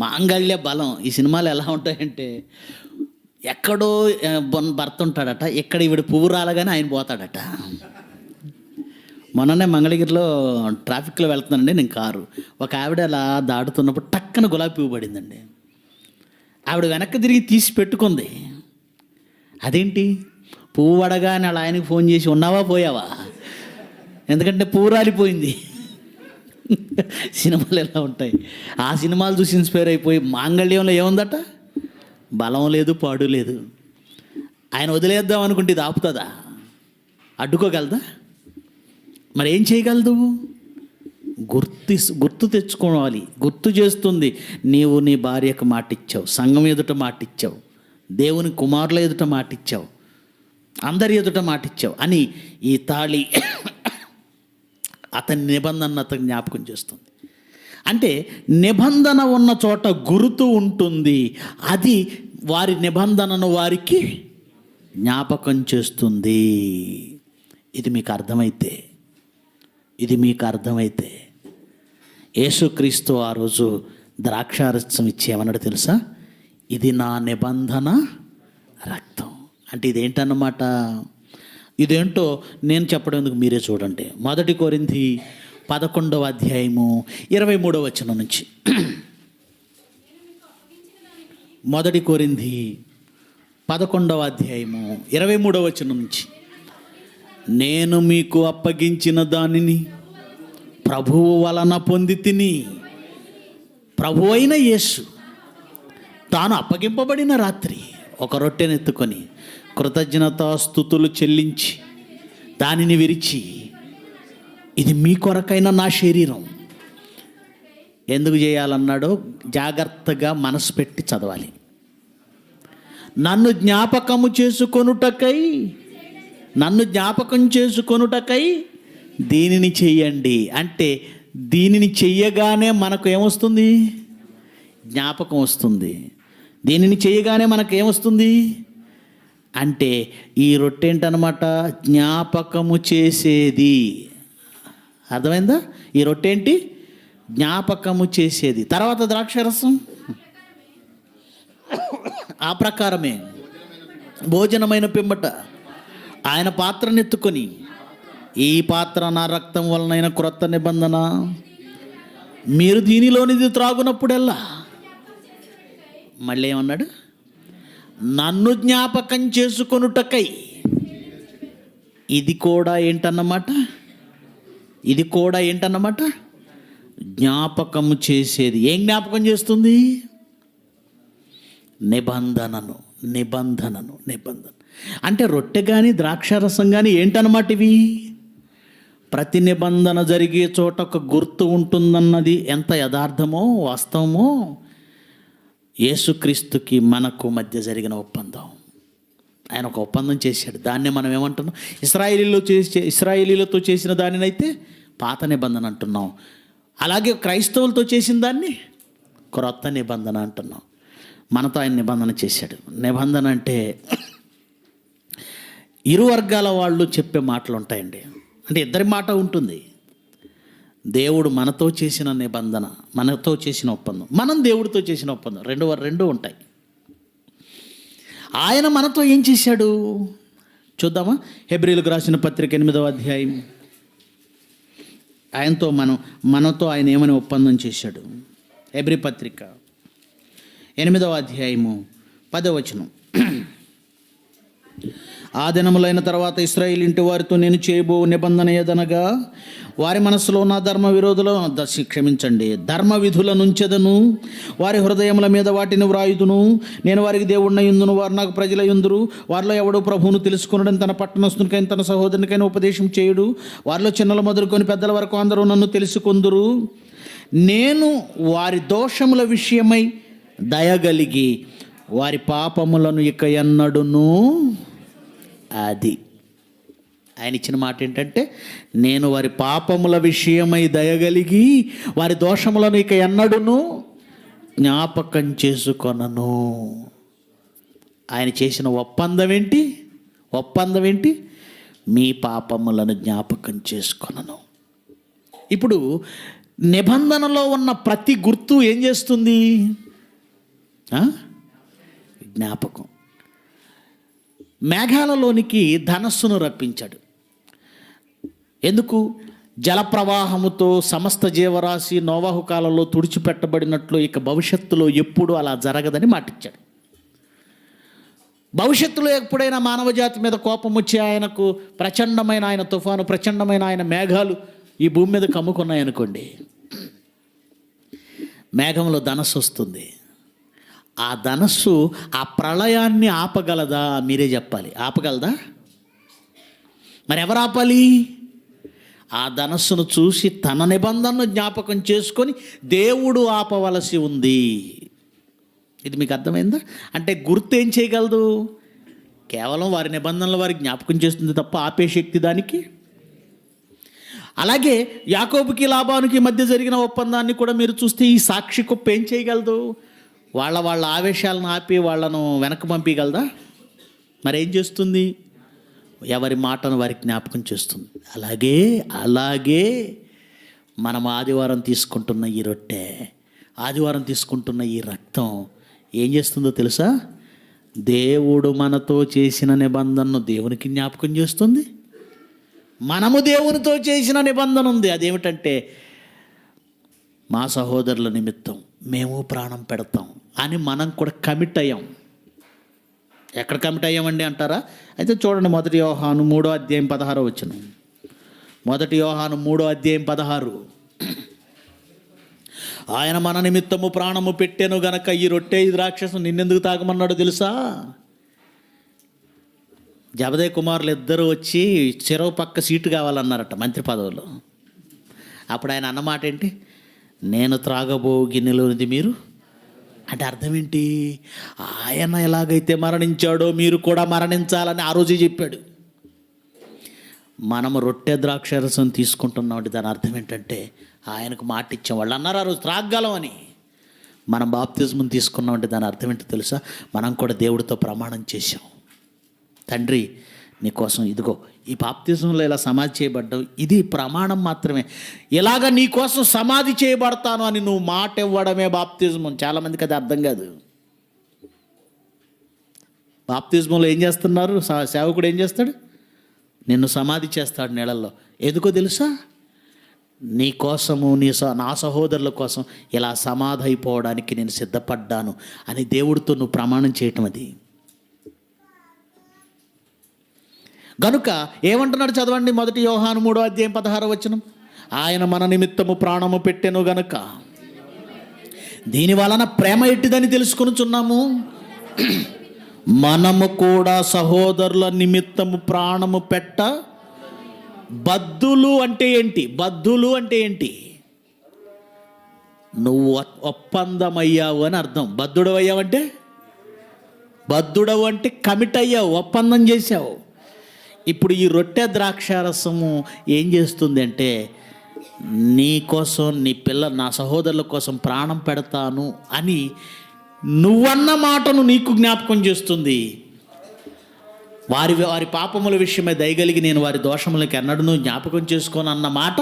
మాంగళ్య బలం. ఈ సినిమాలు ఎలా ఉంటాయంటే, ఎక్కడో భర్త ఉంటాడట, ఇక్కడ ఈవిడ పువ్వు రాలగానే ఆయన పోతాడట. మొన్ననే మంగళగిరిలో ట్రాఫిక్లో వెళ్తున్నానండి నేను, కారు. ఒక ఆవిడ అలా దాడుతున్నప్పుడు టక్కన గులాబీ పువ్వు పడిందండి. ఆవిడ వెనక్కి తిరిగి తీసి పెట్టుకుంది. అదేంటి? పువ్వు పడగానే అలా ఆయనకి ఫోన్ చేసి ఉన్నావా పోయావా? ఎందుకంటే పువ్వు రాలిపోయింది. సినిమాలు ఎలా ఉంటాయి? ఆ సినిమాలు చూసి ఇన్స్పైర్ అయిపోయి మాంగళ్యంలో ఏముందట? బలం లేదు, పాడు లేదు. ఆయన వదిలేద్దాం అనుకుంటే ఇది ఆపుతుందా? అడ్డుకోగలదా? మరి ఏం చేయగలదు? గుర్తు తెచ్చుకోవాలి. గుర్తు చేస్తుంది. నీవు నీ భార్యకు మాటిచ్చావు, సంఘం ఎదుట మాటిచ్చావు, దేవుని కుమారుల ఎదుట మాటిచ్చావు, అందరి ఎదుట మాటిచ్చావు అని ఈ తాళి అతని నిబంధన అతను జ్ఞాపకం చేస్తుంది. అంటే నిబంధన ఉన్న చోట గుర్తు ఉంటుంది. అది వారి నిబంధనను వారికి జ్ఞాపకం చేస్తుంది. ఇది మీకు అర్థమైతే యేసుక్రీస్తు ఆ రోజు ద్రాక్షారసం ఇచ్చి ఏమన్నాడు తెలుసా? ఇది నా నిబంధన రక్తం. అంటే ఇదేంటన్నమాట? ఇదేంటో నేను చెప్పడం ఎందుకు, మీరే చూడండి. 1 కొరింథీ 11వ అధ్యాయము 23వ వచనం నుంచి. 1 కొరింథీ 11వ అధ్యాయము 23వ వచనం నుంచి. నేను మీకు అప్పగించిన దానిని ప్రభువు వలన పొంది తిని, ప్రభువు అయిన యేసు తాను అప్పగింపబడిన రాత్రి ఒక రొట్టెనెత్తుకొని కృతజ్ఞతాస్తుతులు చెల్లించి దానిని విరిచి, ఇది మీ కొరకైన నా శరీరం. ఎందుకు చేయాలన్నాడో జాగ్రత్తగా మనసు పెట్టి చదవాలి. నన్ను జ్ఞాపకం చేసుకొనుటకై దీనిని చెయ్యండి. అంటే దీనిని చెయ్యగానే మనకు ఏమొస్తుంది? జ్ఞాపకం వస్తుంది. దీనిని చెయ్యగానే మనకు ఏమొస్తుంది అంటే, ఈ రొట్టె ఏంటనమాట? జ్ఞాపకము చేసేది. అర్థమైందా? ఈ రొట్టె ఏంటి? జ్ఞాపకము చేసేది. తర్వాత ద్రాక్షరసం ఆ ప్రకారమే భోజనమైన పిమ్మట ఆయన పాత్రనెత్తుకొని, ఈ పాత్ర నా రక్తం వలనైన క్రొత్త నిబంధన, మీరు దీనిలోనిది త్రాగునప్పుడెల్లా, మళ్ళీ ఏమన్నాడు? నన్ను జ్ఞాపకం చేసుకొనుటకై. ఇది కూడా ఏంటన్నమాట? జ్ఞాపకము చేసేది. ఏం జ్ఞాపకం చేస్తుంది? నిబంధనను. నిబంధన అంటే రొట్టె కానీ ద్రాక్షారసం కానీ ఏంటన్నమాట ఇవి? ప్రతి నిబంధన జరిగే చోట ఒక గుర్తు ఉంటుందన్నది ఎంత యథార్థమో వాస్తవమో యేసుక్రీస్తుకి మనకు మధ్య జరిగిన ఒప్పందం. ఆయన ఒక ఒప్పందం చేశాడు. దాన్నే మనం ఏమంటున్నాం? ఇశ్రాయేలీలతో చేసిన దానినైతే పాత నిబంధన అంటున్నాం. అలాగే క్రైస్తవులతో చేసిన దాన్ని క్రొత్త నిబంధన అంటున్నాం. మనతో ఆయన నిబంధన చేశాడు. నిబంధన అంటే ఇరు వర్గాల వాళ్ళు చెప్పే మాటలు ఉంటాయండి. అంటే ఇద్దరి మాట ఉంటుంది. దేవుడు మనతో చేసిన నిబంధన, మనతో చేసిన ఒప్పందం, మనం దేవుడితో చేసిన ఒప్పందం, రెండు ఉంటాయి. ఆయన మనతో ఏం చేశాడు చూద్దామా? హెబ్రీయులకు రాసిన పత్రిక 8వ అధ్యాయం. మనతో ఆయన ఏమని ఒప్పందం చేశాడు? హెబ్రీ పత్రిక 8వ అధ్యాయము 10వ వచనం. ఆ దినములైన తర్వాత ఇశ్రాయేలు ఇంటి వారితో నేను చేయబో నిబంధన ఏదనగా, వారి మనసులో నా ధర్మ విధుల నుంచెదను, వారి హృదయముల మీద వాటిని వ్రాయుదును. నేను వారికి దేవుడినయుందును, వారు నాకు ప్రజలయుందురు. వారిలో ఎవడో ప్రభువును తెలుసుకున్నాడని తన పట్టణస్తునికైనా తన సహోదరునికైనా ఉపదేశం చేయుడు. వారిలో చిన్నలు మొదలుకొని పెద్దల వరకు అందరూ నన్ను తెలుసుకొందురు. నేను వారి దోషముల విషయమై దయగలిగి వారి పాపములను ఇక ఎన్నడును, అది ఆయన ఇచ్చిన మాట ఏంటంటే, నేను వారి పాపముల విషయమై దయగలిగి వారి దోషములను ఇక ఎన్నడును జ్ఞాపకం చేసుకొనను. ఆయన చేసిన ఒప్పందం ఏంటి? మీ పాపములను జ్ఞాపకం చేసుకొనను. ఇప్పుడు నిబంధనలో ఉన్న ప్రతి గుర్తు ఏం చేస్తుంది? జ్ఞాపకం. మేఘాలలోనికి ధనస్సును రప్పించాడు. ఎందుకు? జలప్రవాహముతో సమస్త జీవరాశి నోవాహు కాలంలో తుడిచిపెట్టబడినట్లు ఇక భవిష్యత్తులో ఎప్పుడు అలా జరగదని మాటిచ్చాడు. భవిష్యత్తులో ఎప్పుడైనా మానవ జాతి మీద కోపం వచ్చి ఆయనకు ప్రచండమైన ఆయన తుఫాను, ప్రచండమైన ఆయన మేఘాలు ఈ భూమి మీద కమ్ముకున్నాయనుకోండి, మేఘంలో ధనస్సు వస్తుంది. ఆ ధనస్సు ఆ ప్రళయాన్ని ఆపగలదా? మీరే చెప్పాలి. ఆపగలదా? మరి ఎవరు ఆపాలి? ఆ ధనస్సును చూసి తన నిబంధనను జ్ఞాపకం చేసుకొని దేవుడు ఆపవలసి ఉంది. ఇది మీకు అర్థమైందా? అంటే గుర్తు ఏం చేయగలదు? కేవలం వారి నిబంధనలు వారికి జ్ఞాపకం చేస్తుంది తప్ప ఆపే శక్తి దానికి. అలాగే యాకోబుకి లాబానుకి మధ్య జరిగిన ఒప్పందాన్ని కూడా మీరు చూస్తే ఈ సాక్షి కుప్ప ఏం చేయగలదు? వాళ్ళ ఆవేశాలను ఆపి వాళ్ళను వెనక్కి పంపించగలదా? మరి ఏం చేస్తుంది? ఎవరి మాటను వారికి జ్ఞాపకం చేస్తుంది. అలాగే మనం ఆదివారం తీసుకుంటున్న ఈ రొట్టె, ఆదివారం తీసుకుంటున్న ఈ రక్తం ఏం చేస్తుందో తెలుసా? దేవుడు మనతో చేసిన నిబంధనను దేవునికి జ్ఞాపకం చేస్తుంది. మనము దేవునితో చేసిన నిబంధన ఉంది. అదేమిటంటే, మా సహోదరుల నిమిత్తం మేము ప్రాణం పెడతాం అని మనం కూడా కమిట్ అయ్యాం. ఎక్కడ కమిట్ అయ్యామండి అంటారా? అయితే చూడండి, 1 యోహాను 3వ అధ్యాయం 16వ వచనం. 1 యోహాను 3వ అధ్యాయం 16. ఆయన మన నిమిత్తము ప్రాణము పెట్టెను గనక ఈ రొట్టె ఈ ద్రాక్షసం నిన్నెందుకు తాగమన్నాడో తెలుసా? జబదే కుమారులు ఇద్దరు వచ్చి చెరవ పక్క సీటు కావాలన్నారట మంత్రి పదవులు. అప్పుడు ఆయన అన్నమాట ఏంటి? నేను త్రాగబో గిన్నెలోనిది మీరు. అంటే అర్థం ఏంటి? ఆయన ఎలాగైతే మరణించాడో మీరు కూడా మరణించాలని ఆ రోజే చెప్పాడు. మనము రొట్టె ద్రాక్షరసం తీసుకుంటున్నామంటే దాని అర్థం ఏంటంటే, ఆయనకు మాట ఇచ్చాం. వాళ్ళు అన్నారు ఆ రోజు త్రాగలం అని. మనం బాప్తిజం తీసుకున్నామంటే దాని అర్థం ఏంటో తెలుసా? మనం కూడా దేవుడితో ప్రమాణం చేశాం. తండ్రి, నీకోసం ఇదిగో ఈ బాప్తిజంలో ఇలా సమాధి చేయబడ్డావు, ఇది ప్రమాణం మాత్రమే. ఇలాగ నీకోసం సమాధి చేయబడతాను అని నువ్వు మాట ఇవ్వడమే బాప్తిజం. చాలామందికి అది అర్థం కాదు. బాప్తిజంలో ఏం చేస్తున్నారు? సేవకుడు ఏం చేస్తాడు? నిన్ను సమాధి చేస్తాడు నీళ్ళల్లో. ఎందుకో తెలుసా? నీ కోసము నా సహోదరుల కోసం ఇలా సమాధి అయిపోవడానికి నేను సిద్ధపడ్డాను అని దేవుడితో నువ్వు ప్రమాణం చేయటం. అది గనుక ఏమంటున్నాడు చదవండి, 1 యోహాను 3వ అధ్యాయం 16వ వచనం. ఆయన మన నిమిత్తము ప్రాణము పెట్టెను గనుక దీని వలన ప్రేమ ఎట్టిదని తెలుసుకొనుచున్నాము. మనము కూడా సహోదరుల నిమిత్తము ప్రాణము పెట్ట బద్ధులు అంటే ఏంటి? బద్ధులు అంటే ఏంటి? నువ్వు ఒప్పందమయ్యావు అని అర్థం. బద్ధుడవు అయ్యావంటే, బద్ధుడవు అంటే కమిట్ అయ్యావు, ఒప్పందం చేశావు. ఇప్పుడు ఈ రొట్టె ద్రాక్షారసము ఏం చేస్తుంది అంటే, నీ కోసం, నీ నా సహోదరుల కోసం ప్రాణం పెడతాను అని నువ్వన్న మాటను నీకు జ్ఞాపకం చేస్తుంది. వారి పాపముల విషయమై దయగలిగి నేను వారి దోషములకి ఎన్నడూ జ్ఞాపకం చేసుకోను అన్న మాట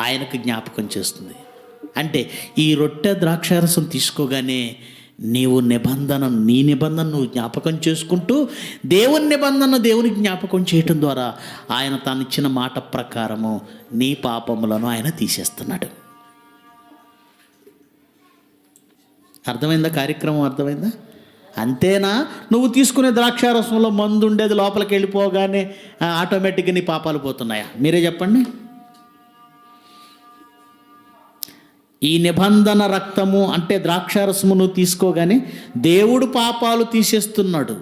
ఆయనకు జ్ఞాపకం చేస్తుంది. అంటే ఈ రొట్టె ద్రాక్షారసం తీసుకోగానే నీ నిబంధన నువ్వు జ్ఞాపకం చేసుకుంటూ దేవుని నిబంధన దేవునికి జ్ఞాపకం చేయటం ద్వారా ఆయన తాను ఇచ్చిన మాట ప్రకారము నీ పాపములను ఆయన తీసేస్తున్నాడు. అర్థమైందా? కార్యక్రమం అర్థమైందా? అంతేనా? నువ్వు తీసుకునే ద్రాక్షారసంలో మందు ఉండేది లోపలికి వెళ్ళిపోగానే ఆటోమేటిక్గా నీ పాపాలు పోతున్నాయా? మీరే చెప్పండి. ఈ నిబంధన రక్తము అంటే ద్రాక్షారసము నువ్వు తీసుకోగానే దేవుడు పాపాలు తీసేస్తున్నాడు,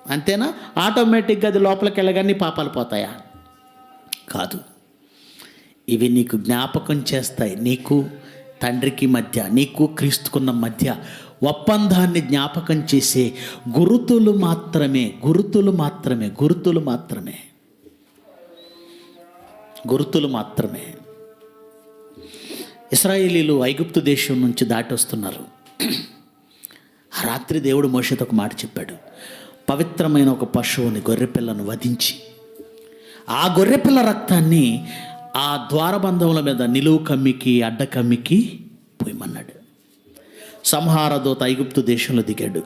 అంతేనా? ఆటోమేటిక్గా అది లోపలికి వెళ్ళగానే పాపాలు పోతాయా? కాదు. ఇవి నీకు జ్ఞాపకం చేస్తాయి. నీకు తండ్రికి మధ్య, నీకు క్రీస్తుకున్న మధ్య ఒప్పందాన్ని జ్ఞాపకం చేసే గురుతులు మాత్రమే. గురుతులు మాత్రమే. గురుతులు మాత్రమే. గురుతులు మాత్రమే. ఇశ్రాయేలీలు ఐగుప్తు దేశం నుంచి దాటి వస్తున్నారు. ఆ రాత్రి దేవుడు మోషేతో ఒక మాట చెప్పాడు. పవిత్రమైన ఒక పశువుని, గొర్రెపిల్లను వధించి ఆ గొర్రెపిల్ల రక్తాన్ని ఆ ద్వారబంధముల మీద నిలువు కమ్మికి, అడ్డ కమ్మికి పోయమన్నాడు. సంహారదూత ఐగుప్తు దేశంలో దిగాడు.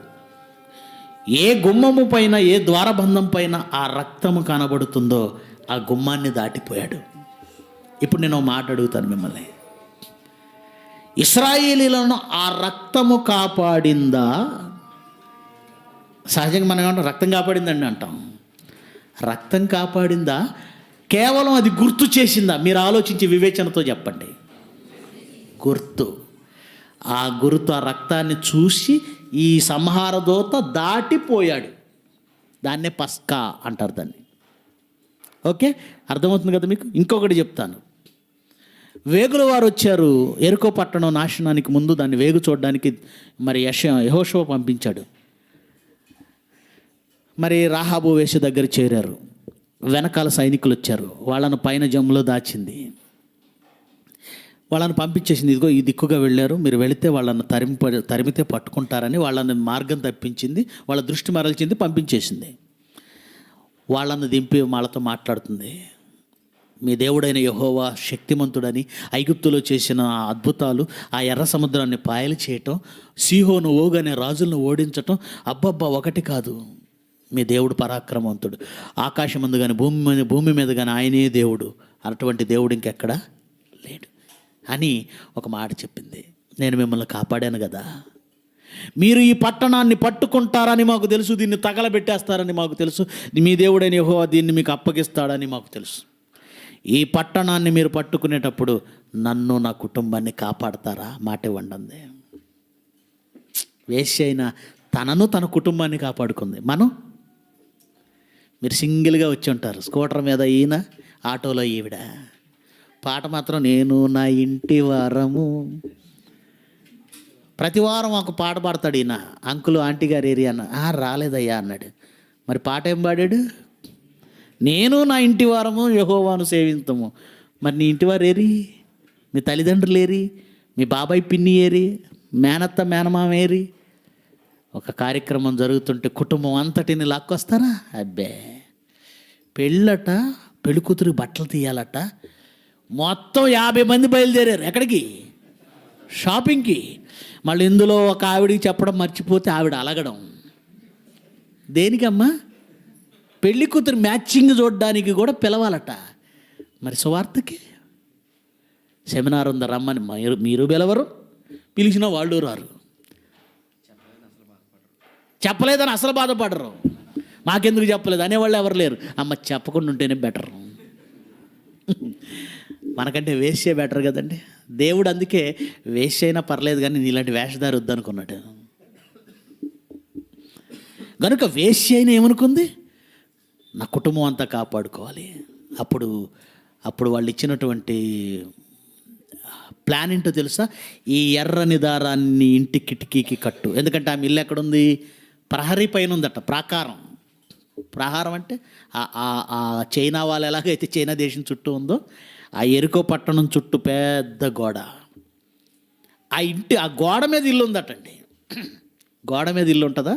ఏ గుమ్మము పైన, ఏ ద్వారబంధం పైన ఆ రక్తము కనబడుతుందో ఆ గుమ్మాన్ని దాటిపోయాడు. ఇప్పుడు నేను మాట అడుగుతాను మిమ్మల్ని, ఇశ్రాయేలీలను ఆ రక్తము కాపాడిందా? సహజంగా మనం ఏమంటాం, రక్తం కాపాడిందండి అంటాం. రక్తం కాపాడిందా, కేవలం అది గుర్తు చేసిందా? మీరు ఆలోచించి వివేచనతో చెప్పండి. గుర్తు. ఆ గుర్తు, ఆ రక్తాన్ని చూసి ఈ సంహారదూత దాటిపోయాడు. దాన్నే పస్కా అంటారు దాన్ని. ఓకే, అర్థమవుతుంది కదా మీకు? ఇంకొకటి చెప్తాను. వేగుల వారు వచ్చారు ఎరుకో పట్టణం నాశనానికి ముందు. దాన్ని వేగు చూడడానికి మరి యెహోషువ పంపించాడు. మరి రాహాబు వేష దగ్గర చేరారు. వెనకాల సైనికులు వచ్చారు. వాళ్ళను పైన జమ్ములో దాచింది. వాళ్ళని పంపించేసింది. ఇదిగో ఈ దిక్కుగా వెళ్ళారు, మీరు వెళితే వాళ్ళని తరిమితే పట్టుకుంటారని వాళ్ళని మార్గం తప్పించింది. వాళ్ళ దృష్టి మరల్చింది, పంపించేసింది. వాళ్ళని దింపి వాళ్ళతో మాట్లాడుతుంది. మీ దేవుడైన యెహోవా శక్తిమంతుడని, ఐగుప్తులో చేసిన అద్భుతాలు, ఆ ఎర్ర సముద్రాన్ని పాయలు చేయటం, సీహోను ఓగు అనే రాజులను ఓడించటం, అబ్బబ్బా ఒకటి కాదు. మీ దేవుడు పరాక్రమవంతుడు. ఆకాశమందు కానీ భూమి మీద కానీ ఆయనే దేవుడు. అటువంటి దేవుడు ఇంకెక్కడా లేడు అని ఒక మాట చెప్పింది. నేను మిమ్మల్ని కాపాడాను కదా, మీరు ఈ పట్టణాన్ని పట్టుకుంటారని మాకు తెలుసు, దీన్ని తగలబెట్టేస్తారని మాకు తెలుసు, మీ దేవుడైన యెహోవా దీన్ని మీకు అప్పగిస్తాడని మాకు తెలుసు. ఈ పట్టణాన్ని మీరు పట్టుకునేటప్పుడు నన్ను, నా కుటుంబాన్ని కాపాడతారా? మాట ఇవ్వండి. వేశ్య అయిన తనను, తన కుటుంబాన్ని కాపాడుకుంది. మీరు సింగిల్గా వచ్చి ఉంటారు, స్కూటర్ మీద ఈయన, ఆటోలో ఈవిడ. పాట మాత్రం నేను నా ఇంటి వారము. ప్రతి వారం ఒక పాట పాడతాడు ఈయన. అంకులు ఆంటీ గారు ఏరియా అన్న. రాలేదయ్యా అన్నాడు. మరి పాట ఏం పాడాడు? నేను నా ఇంటి వారము యెహోవాను సేవింతము. మరి నీ ఇంటివారు ఏరి? మీ తల్లిదండ్రులు ఏరి? మీ బాబాయ్ పిన్ని ఏరి? మేనత్త మేనమామ ఏరి? ఒక కార్యక్రమం జరుగుతుంటే కుటుంబం అంతటిని లాక్కొస్తారా? అబ్బే, పెళ్ళట, పెళ్ళికూతురు బట్టలు తీయాలట. మొత్తం 50 మంది బయలుదేరారు. ఎక్కడికి? షాపింగ్కి. మళ్ళీ ఇందులో ఒక ఆవిడికి చెప్పడం మర్చిపోతే ఆవిడ అలగడం. దేనికమ్మా? పెళ్లి కూతురు మ్యాచింగ్ చూడడానికి కూడా పిలవాలట. మరి సువార్తకి సెమినార్ ఉందా రమ్మని మీరు పిలవరు, పిలిచిన వాళ్ళు రారు. చెప్పలేదని అసలు బాధపడరు. మాకెందుకు చెప్పలేదు అనేవాళ్ళు ఎవరు లేరు. అమ్మ చెప్పకుండా ఉంటేనే బెటర్. మనకంటే వేశ్యే బెటర్ కదండి. దేవుడు అందుకే వేశ్య అయినా పర్లేదు కానీ నీలాంటి వేషధారి వద్దనుకున్నాడు. కనుక వేశ్య అయినా ఏమనుకుంది, నా కుటుంబం అంతా కాపాడుకోవాలి. అప్పుడు వాళ్ళు ఇచ్చినటువంటి ప్లాన్ ఏంటో తెలుసా? ఈ ఎర్రని దారాన్ని ఇంటి కిటికీకి కట్టు. ఎందుకంటే ఆమె ఇల్లు ఎక్కడుంది? ప్రహరీ పైన ఉందట. ప్రాహారం అంటే ఆ చైనా వాళ్ళు ఎలాగైతే చైనా దేశం చుట్టూ ఉందో ఆ ఎరుకో పట్టణం చుట్టూ పెద్ద గోడ. ఆ గోడ మీద ఇల్లు ఉందటండి. గోడ మీద ఇల్లు ఉంటుందా?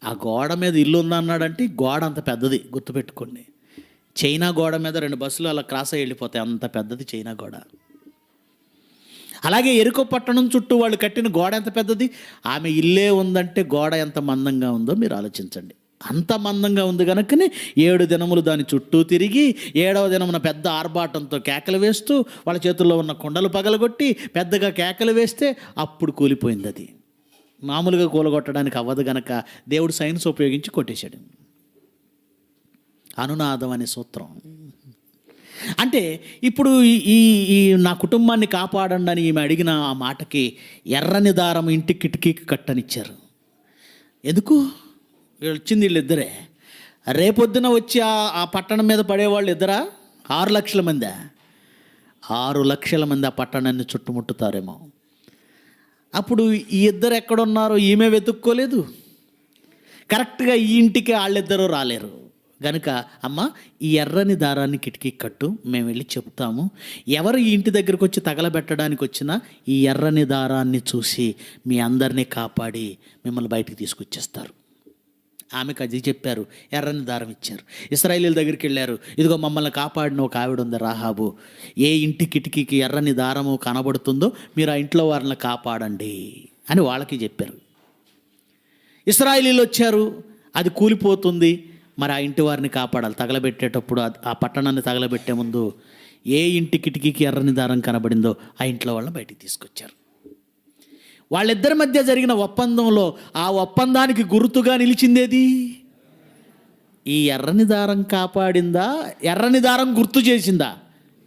ఆ గోడ మీద ఇల్లు ఉందన్నాడంటే గోడ అంత పెద్దది, గుర్తుపెట్టుకోండి. చైనా గోడ మీద 2 బస్సులు అలా క్రాస్ అయ్యి వెళ్ళిపోతాయి, అంత పెద్దది చైనా గోడ. అలాగే ఎరుకో పట్టణం చుట్టూ వాళ్ళు కట్టిన గోడ ఎంత పెద్దది. ఆమె ఇల్లే ఉందంటే గోడ ఎంత మందంగా ఉందో మీరు ఆలోచించండి. అంత మందంగా ఉంది కనుకనే 7 దినములు దాని చుట్టూ తిరిగి 7వ దినమున పెద్ద ఆర్భాటంతో కేకలు వేస్తూ వాళ్ళ చేతుల్లో ఉన్న కుండలు పగలగొట్టి పెద్దగా కేకలు వేస్తే అప్పుడు కూలిపోయింది. అది మామూలుగా కూలగొట్టడానికి అవ్వదు గనక దేవుడు సైన్స్ ఉపయోగించి కొట్టేశాడు. అనునాదం అనే సూత్రం. అంటే ఇప్పుడు ఈ నా కుటుంబాన్ని కాపాడండి అని ఈమె అడిగిన ఆ మాటకి ఎర్రని దారం ఇంటి కిటికీకి కట్టనిచ్చారు. ఎందుకు? వచ్చింది వీళ్ళిద్దరే. రేపొద్దున వచ్చి ఆ పట్టణం మీద పడేవాళ్ళు ఇద్దరా? 6 లక్షల మంది. 6 లక్షల మంది ఆ పట్టణాన్ని చుట్టుముట్టుతారేమో. అప్పుడు ఈ ఇద్దరు ఎక్కడున్నారో ఈమె వెతుక్కోలేదు. కరెక్ట్గా ఈ ఇంటికి వాళ్ళిద్దరూ రాలేరు గనుక, అమ్మ ఈ ఎర్రని దారాన్ని కిటికీ కట్టు, మేము వెళ్ళి చెప్తాము. ఎవరు ఈ ఇంటి దగ్గరకు వచ్చి తగలబెట్టడానికి వచ్చినా ఈ ఎర్రని దారాన్ని చూసి మీ అందరినీ కాపాడి మిమ్మల్ని బయటికి తీసుకొచ్చేస్తారు. ఆమెకు అది చెప్పారు, ఎర్రని దారం ఇచ్చారు. ఇశ్రాయేలీయుల దగ్గరికి వెళ్ళారు. ఇదిగో మమ్మల్ని కాపాడిన ఒక ఆవిడ ఉంది రాహాబు, ఏ ఇంటి కిటికీకి ఎర్రని దారము కనబడుతుందో మీరు ఆ ఇంట్లో వారిని కాపాడండి అని వాళ్ళకి చెప్పారు. ఇశ్రాయేలీయులు వచ్చారు, అది కూలిపోతుంది, మరి ఆ ఇంటి వారిని కాపాడాలి. తగలబెట్టేటప్పుడు ఆ పట్టణాన్ని తగలబెట్టే ముందు ఏ ఇంటి కిటికీకి ఎర్రని దారం కనబడిందో ఆ ఇంట్లో వాళ్ళని బయటికి తీసుకొచ్చారు. వాళ్ళిద్దరి మధ్య జరిగిన ఒప్పందంలో ఆ ఒప్పందానికి గుర్తుగా నిలిచిందేది? ఈ ఎర్రని దారం కాపాడిందా, ఎర్రని దారం గుర్తు చేసిందా?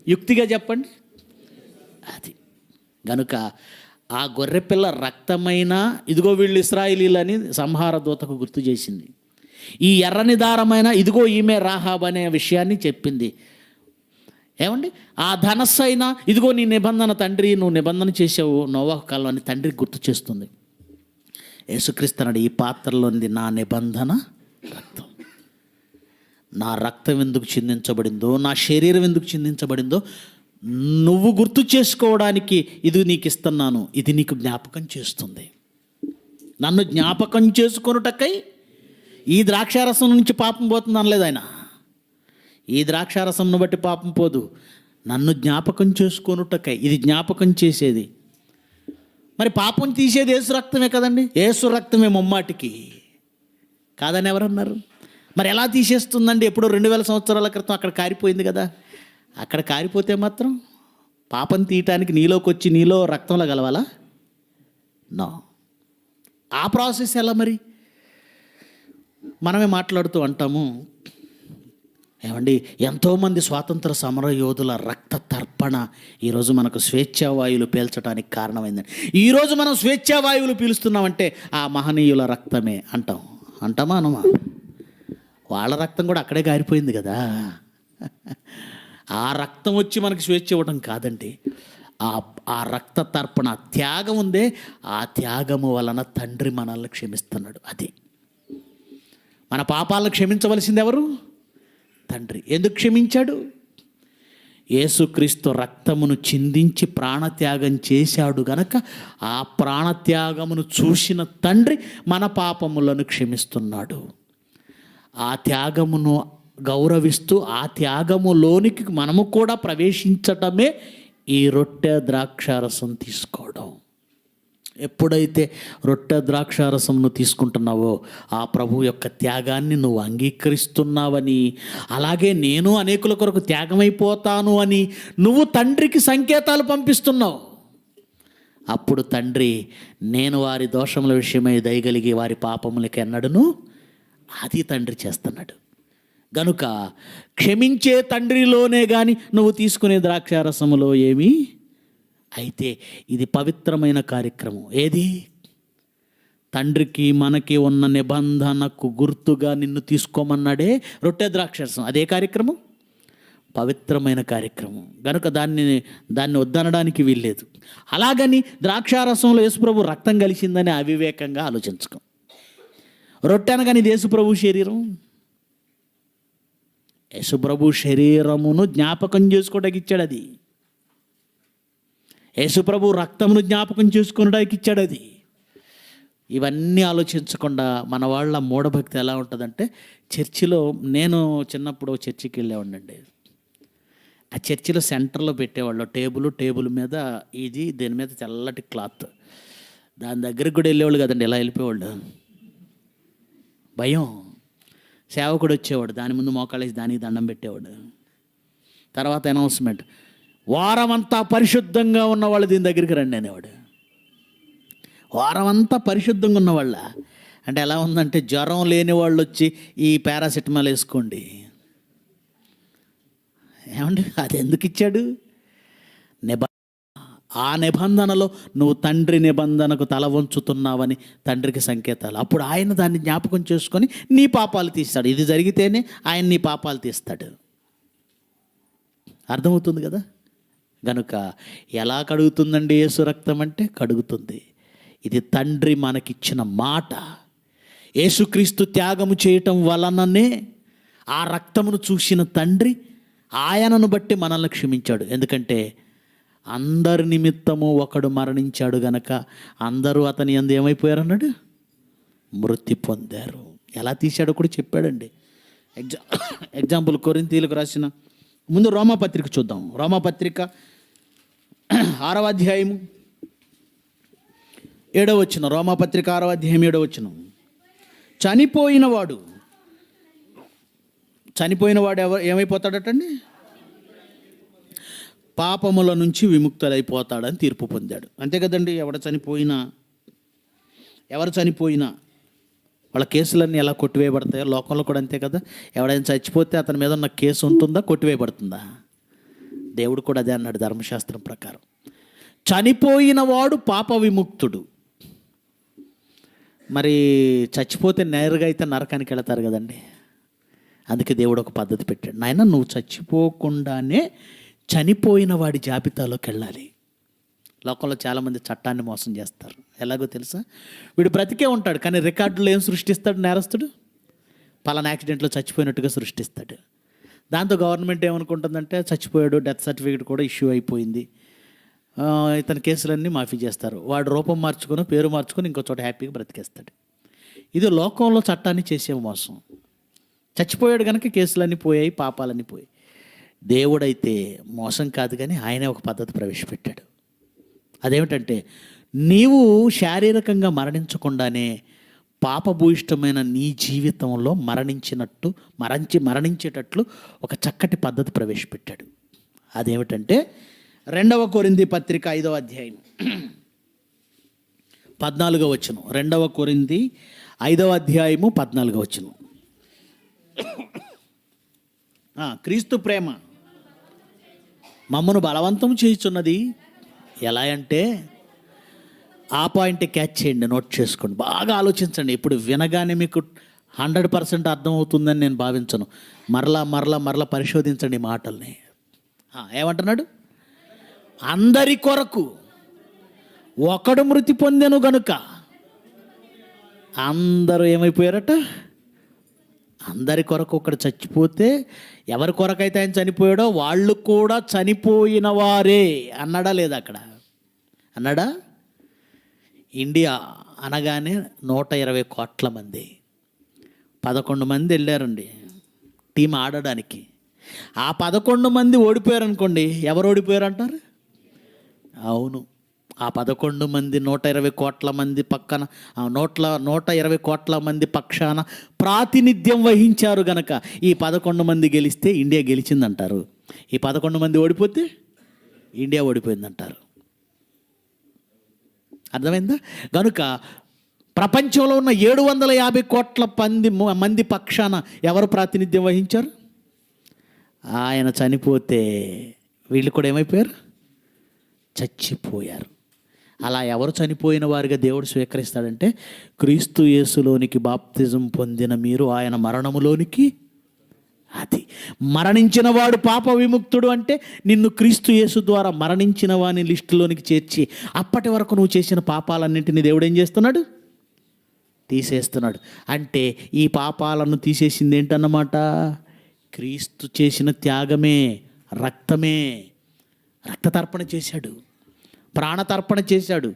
యుక్తిగా చెప్పండి. అది గనుక ఆ గొర్రెపిల్ల రక్తమైన ఇదిగో వీళ్ళు ఇశ్రాయేలీయులని సంహార దూతకు గుర్తు చేసింది. ఈ ఎర్రని దారమైన ఇదిగో ఈమె రాహాబ్ అనే విషయాన్ని చెప్పింది. ఏమండి, ఆ ధనస్సు అయినా ఇదిగో నీ నిబంధన తండ్రి, నువ్వు నిబంధన చేసావు నోవాహు కాలం అని తండ్రికి గుర్తు చేస్తుంది. యేసుక్రీస్తు అన్నాడు, ఈ పాత్రలోనిది నా నిబంధన రక్తం. నా రక్తం ఎందుకు చిందించబడిందో, నా శరీరం ఎందుకు చిందించబడిందో నువ్వు గుర్తు చేసుకోవడానికి ఇది నీకు ఇస్తున్నాను. ఇది నీకు జ్ఞాపకం చేస్తుంది. నన్ను జ్ఞాపకం చేసుకొనుటకై ఈ ద్రాక్షారసం నుంచి పాపం పోతుంది అనలేదు ఆయన. ఈ ద్రాక్షారసంను బట్టి పాపం పోదు, నన్ను జ్ఞాపకం చేసుకొనుటకై. ఇది జ్ఞాపకం చేసేది. మరి పాపం తీసేది యేసు రక్తమే కదండి. యేసు రక్తమే ముమ్మాటికి కాదని ఎవరన్నారు? మరి ఎలా తీసేస్తుందండి? ఎప్పుడో 2000 సంవత్సరాల క్రితం అక్కడ కారిపోయింది కదా. అక్కడ కారిపోతే మాత్రం పాపం తీయటానికి నీలోకి వచ్చి నీలో రక్తంలో కలవాలా? నో. ఆ ప్రాసెస్ ఎలా? మరి మనమే మాట్లాడుతూ అంటాము, ఏమండి ఎంతోమంది స్వాతంత్ర సమర యోధుల రక్త తర్పణ ఈరోజు మనకు స్వేచ్ఛావాయువులు పీల్చడానికి కారణమైందండి. ఈరోజు మనం స్వేచ్ఛావాయువులు పీలుస్తున్నామంటే ఆ మహనీయుల రక్తమే అంటామా అనమా? వాళ్ళ రక్తం కూడా అక్కడే కారిపోయింది కదా. ఆ రక్తం వచ్చి మనకి స్వేచ్ఛ ఇవ్వడం కాదండి. ఆ రక్త తర్పణ త్యాగం ఉందే, ఆ త్యాగము వలన తండ్రి మనల్ని క్షమిస్తున్నాడు. అది మన పాపాలను క్షమించవలసింది ఎవరు? తండ్రి. ఎందుకు క్షమించాడు? యేసుక్రీస్తు రక్తమును చిందించి ప్రాణత్యాగం చేశాడు గనక ఆ ప్రాణత్యాగమును చూసిన తండ్రి మన పాపములను క్షమిస్తున్నాడు. ఆ త్యాగమును గౌరవిస్తూ ఆ త్యాగములోనికి మనము కూడా ప్రవేశించటమే ఈ రొట్టె ద్రాక్షారసం తీసుకోవడం. ఎప్పుడైతే రొట్టె ద్రాక్షారసంను తీసుకుంటున్నావో ఆ ప్రభు యొక్క త్యాగాన్ని నువ్వు అంగీకరిస్తున్నావని, అలాగే నేను అనేకుల కొరకు త్యాగమైపోతాను అని నువ్వు తండ్రికి సంకేతాలు పంపిస్తున్నావు. అప్పుడు తండ్రి నేను వారి దోషముల విషయమై దయగలిగి వారి పాపములకి ఎన్నడను అది తండ్రి చేస్తున్నాడు. గనుక క్షమించే తండ్రిలోనే కానీ నువ్వు తీసుకునే ద్రాక్షారసములో ఏమీ అయితే ఇది పవిత్రమైన కార్యక్రమం. ఏది? తండ్రికి మనకి ఉన్న నిబంధనకు గుర్తుగా నిన్ను తీసుకోమన్నాడే రొట్టె ద్రాక్షరసం. అదే కార్యక్రమం పవిత్రమైన కార్యక్రమం కనుక దాన్ని వద్దనడానికి వీల్లేదు. అలాగని ద్రాక్షారసంలో యేసుప్రభు రక్తం కలిసిందని అవివేకంగా ఆలోచించకం. రొట్టె అనగానే ఇది యేసుప్రభు శరీరం. యేసుప్రభు శరీరమును జ్ఞాపకం చేసుకోవడానికి ఇచ్చాడు అది. యేసుప్రభు రక్తమును జ్ఞాపకం చేసుకోవడానికి ఇచ్చాడు అది. ఇవన్నీ ఆలోచించకుండా మన వాళ్ళ మూఢభక్తి ఎలా ఉంటుందంటే, చర్చిలో నేను చిన్నప్పుడు చర్చికి వెళ్ళేవాడినండి. ఆ చర్చిలో సెంటర్లో పెట్టేవాళ్ళు టేబుల్ మీద ఇది, దీని మీద తెల్లటి క్లాత్, దాని దగ్గరికి కూడా వెళ్ళేవాళ్ళు కదండి, ఇలా వెళ్ళిపోయేవాళ్ళు. భయం. సేవకుడు వచ్చేవాడు, దాని ముందు మోకాళ్ళేసి దానికి దండం పెట్టేవాడు. తర్వాత అనౌన్స్మెంట్, వారం అంతా పరిశుద్ధంగా ఉన్నవాళ్ళు దీని దగ్గరికి రండి అనేవాడు. వారం అంతా పరిశుద్ధంగా ఉన్నవాళ్ళ అంటే ఎలా ఉందంటే, జ్వరం లేని వాళ్ళు వచ్చి ఈ పారాసిటమాల్ వేసుకోండి. ఏమండి, అది ఎందుకు ఇచ్చాడు? ఆ నిబంధనలో నువ్వు తండ్రి నిబంధనకు తల వంచుతున్నావని తండ్రికి సంకేతాలు. అప్పుడు ఆయన దాన్ని జ్ఞాపకం చేసుకొని నీ పాపాలు తీస్తాడు. ఇది జరిగితేనే ఆయన నీ పాపాలు తీస్తాడు. అర్థమవుతుంది కదా? గనుక ఎలా కడుగుతుందండి యేసు రక్తం అంటే? కడుగుతుంది. ఇది తండ్రి మనకిచ్చిన మాట. యేసుక్రీస్తు త్యాగము చేయటం వలననే ఆ రక్తమును చూసిన తండ్రి ఆయనను బట్టి మనల్ని క్షమించాడు. ఎందుకంటే అందరి నిమిత్తము ఒకడు మరణించాడు గనక అందరూ అతని యందు ఏమైపోయారన్నాడు? మృతి పొందారు. ఎలా తీశాడో కూడా చెప్పాడండి. ఎగ్జాంపుల్ కొరింథీయులకు రాసిన ముందు రోమాపత్రిక చూద్దాం. రోమాపత్రిక 6వ అధ్యాయము 7వ వచనం. రోమాపత్రిక 6వ అధ్యాయం 7వ వచనం. చనిపోయినవాడు ఏమైపోతాడటండి? పాపముల నుంచి విముక్తులైపోతాడని తీర్పు పొందాడు. అంతే కదండి. ఎవరు చనిపోయినా వాళ్ళ కేసులన్నీ ఎలా కొట్టివేయబడతాయో లోకంలో కూడా అంతే కదా. ఎవడైనా చచ్చిపోతే అతని మీద ఉన్న కేసు ఉంటుందా, కొట్టివేయబడుతుందా? దేవుడు కూడా అదే అన్నాడు ధర్మశాస్త్రం ప్రకారం. చనిపోయిన వాడు పాప విముక్తుడు. మరి చచ్చిపోతే నేరుగా అయితే నరకానికి వెళతారు కదండి. అందుకే దేవుడు ఒక పద్ధతి పెట్టాడు. నాయన, నువ్వు చచ్చిపోకుండానే చనిపోయిన వాడి జాబితాలోకి వెళ్ళాలి. లోకంలో చాలామంది చట్టాన్ని మోసం చేస్తారు. ఎలాగో తెలుసా? వీడు బ్రతికే ఉంటాడు కానీ రికార్డులో ఏం సృష్టిస్తాడు నేరస్తుడు? పలానా యాక్సిడెంట్లో చచ్చిపోయినట్టుగా సృష్టిస్తాడు. దాంతో గవర్నమెంట్ ఏమనుకుంటుందంటే, చచ్చిపోయాడు, డెత్ సర్టిఫికేట్ కూడా ఇష్యూ అయిపోయింది, ఇతని కేసులన్నీ మాఫీ చేస్తారు. వాడు రూపం మార్చుకొని పేరు మార్చుకొని ఇంకో చోట హ్యాపీగా బ్రతికేస్తాడు. ఇది లోకంలో చట్టాన్ని చేసే మోసం. చచ్చిపోయాడు కనుక కేసులన్నీ పోయాయి, పాపాలన్నీ పోయాయి. దేవుడైతే మోసం కాదు కానీ ఆయనే ఒక పద్ధతి ప్రవేశపెట్టాడు. అదేమిటంటే, నీవు శారీరకంగా మరణించకుండానే పాపభూయిష్టమైన నీ జీవితంలో మరణించేటట్లు ఒక చక్కటి పద్ధతి ప్రవేశపెట్టాడు. అదేమిటంటే 2వ కొరింథీ పత్రిక 5వ అధ్యాయం 14వ వచనం. 2వ కొరింథీ 5వ అధ్యాయము 14వ వచనం. క్రీస్తు ప్రేమ మమ్మను బలవంతం చేయుచున్నది. ఎలా అంటే, ఆ పాయింట్ క్యాచ్ చేయండి, నోట్ చేసుకోండి, బాగా ఆలోచించండి. ఇప్పుడు వినగానే మీకు 100% అర్థమవుతుందని నేను భావించను. మరలా పరిశోధించండి మాటల్ని. ఏమంటున్నాడు? అందరి కొరకు ఒకడు మృతి పొందెను గనుక అందరూ ఏమైపోయారట? అందరి కొరకు ఒకడు చచ్చిపోతే ఎవరి కొరకైతే ఆయన చనిపోయాడో వాళ్ళు కూడా చనిపోయిన వారే అన్నాడా లేదా? అక్కడ అన్నాడా? ఇండియా అనగానే 120 కోట్ల మంది, 11 మంది వెళ్ళారండి టీం ఆడడానికి. ఆ 11 మంది ఓడిపోయారు అనుకోండి, ఎవరు ఓడిపోయారు అంటారు? అవును, ఆ 11 మంది 120 కోట్ల మంది పక్కన 120 కోట్ల మంది పక్షాన ప్రాతినిధ్యం వహించారు గనక ఈ 11 మంది గెలిస్తే ఇండియా గెలిచిందంటారు. ఈ 11 మంది ఓడిపోతే ఇండియా ఓడిపోయిందంటారు. అర్థమైందా? కనుక ప్రపంచంలో ఉన్న 750 కోట్ల మంది పక్షాన ఎవరు ప్రాతినిధ్యం వహించారు? ఆయన చనిపోతే వీళ్ళు కూడా ఏమైపోయారు? చచ్చిపోయారు. అలా ఎవరు చనిపోయిన వారిగా దేవుడు స్వీకరిస్తాడంటే క్రీస్తు యేసులోనికి బాప్తిజం పొందిన మీరు ఆయన మరణములోనికి. అది మరణించిన వాడు పాప విముక్తుడు అంటే నిన్ను క్రీస్తు యేసు ద్వారా మరణించిన వాని లిస్టులోనికి చేర్చి అప్పటి వరకు నువ్వు చేసిన పాపాలన్నింటినీ దేవుడు ఏం చేస్తున్నాడు? తీసేస్తున్నాడు. అంటే ఈ పాపాలను తీసేసింది ఏంటన్నమాట? క్రీస్తు చేసిన త్యాగమే, రక్తమే. రక్తతర్పణ చేశాడు, ప్రాణతర్పణ చేశాడు.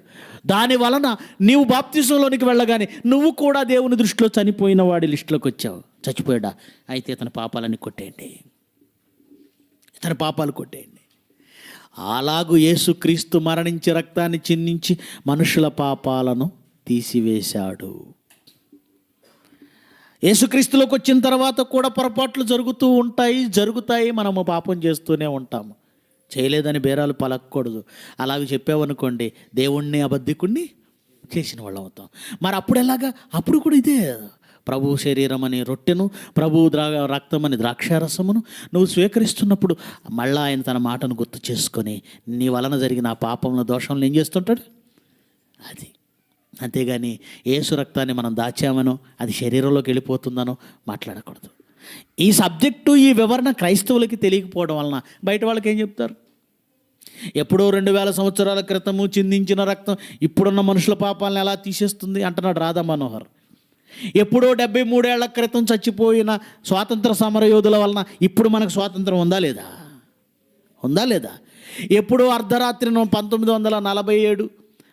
దాని వలన నీవు బాప్తిజంలోనికి వెళ్ళగానే నువ్వు కూడా దేవుని దృష్టిలో చనిపోయిన వాడి లిస్టులోకి వచ్చావు. చచ్చిపోయాడా? అయితే ఇతని పాపాలన్నీ కొట్టేయండి, ఇతని పాపాలు కొట్టేయండి. అలాగూ యేసుక్రీస్తు మరణించి రక్తాన్ని చిందించి మనుషుల పాపాలను తీసివేశాడు. యేసుక్రీస్తులోకి వచ్చిన తర్వాత కూడా పొరపాట్లు జరుగుతాయి. మనము పాపం చేస్తూనే ఉంటాము. చేయలేదని బేరాలు పలకూడదు. అలాగే చెప్పావనుకోండి దేవుణ్ణి అబద్ధికుణ్ణి చేసిన వాళ్ళం అవుతాం. మరి అప్పుడు ఎలాగా? అప్పుడు కూడా ఇదే, ప్రభు శరీరం అని రొట్టెను, ప్రభు రక్తం అని ద్రాక్షారసమును నువ్వు స్వీకరిస్తున్నప్పుడు మళ్ళా ఆయన తన మాటను గుర్తు చేసుకొని నీ వలన జరిగిన ఆ పాపంలో దోషంలో ఏం చేస్తుంటాడు? అది. అంతేగాని యేసు రక్తాన్ని మనం దాచామనో అది శరీరంలోకి వెళ్ళిపోతుందనో మాట్లాడకూడదు. ఈ సబ్జెక్టు, ఈ వివరణ క్రైస్తవులకి తెలియకపోవడం వలన బయట వాళ్ళకి ఏం చెప్తారు? ఎప్పుడో 2000 సంవత్సరాల క్రితము చిందించిన రక్తం ఇప్పుడున్న మనుషుల పాపాలను ఎలా తీసేస్తుంది అంటున్నాడు రాధా మనోహర్. ఎప్పుడో 73 ఏళ్ల క్రితం చచ్చిపోయిన స్వాతంత్ర సమర యోధుల వలన ఇప్పుడు మనకు స్వాతంత్రం ఉందా లేదా? ఎప్పుడో అర్ధరాత్రి 1947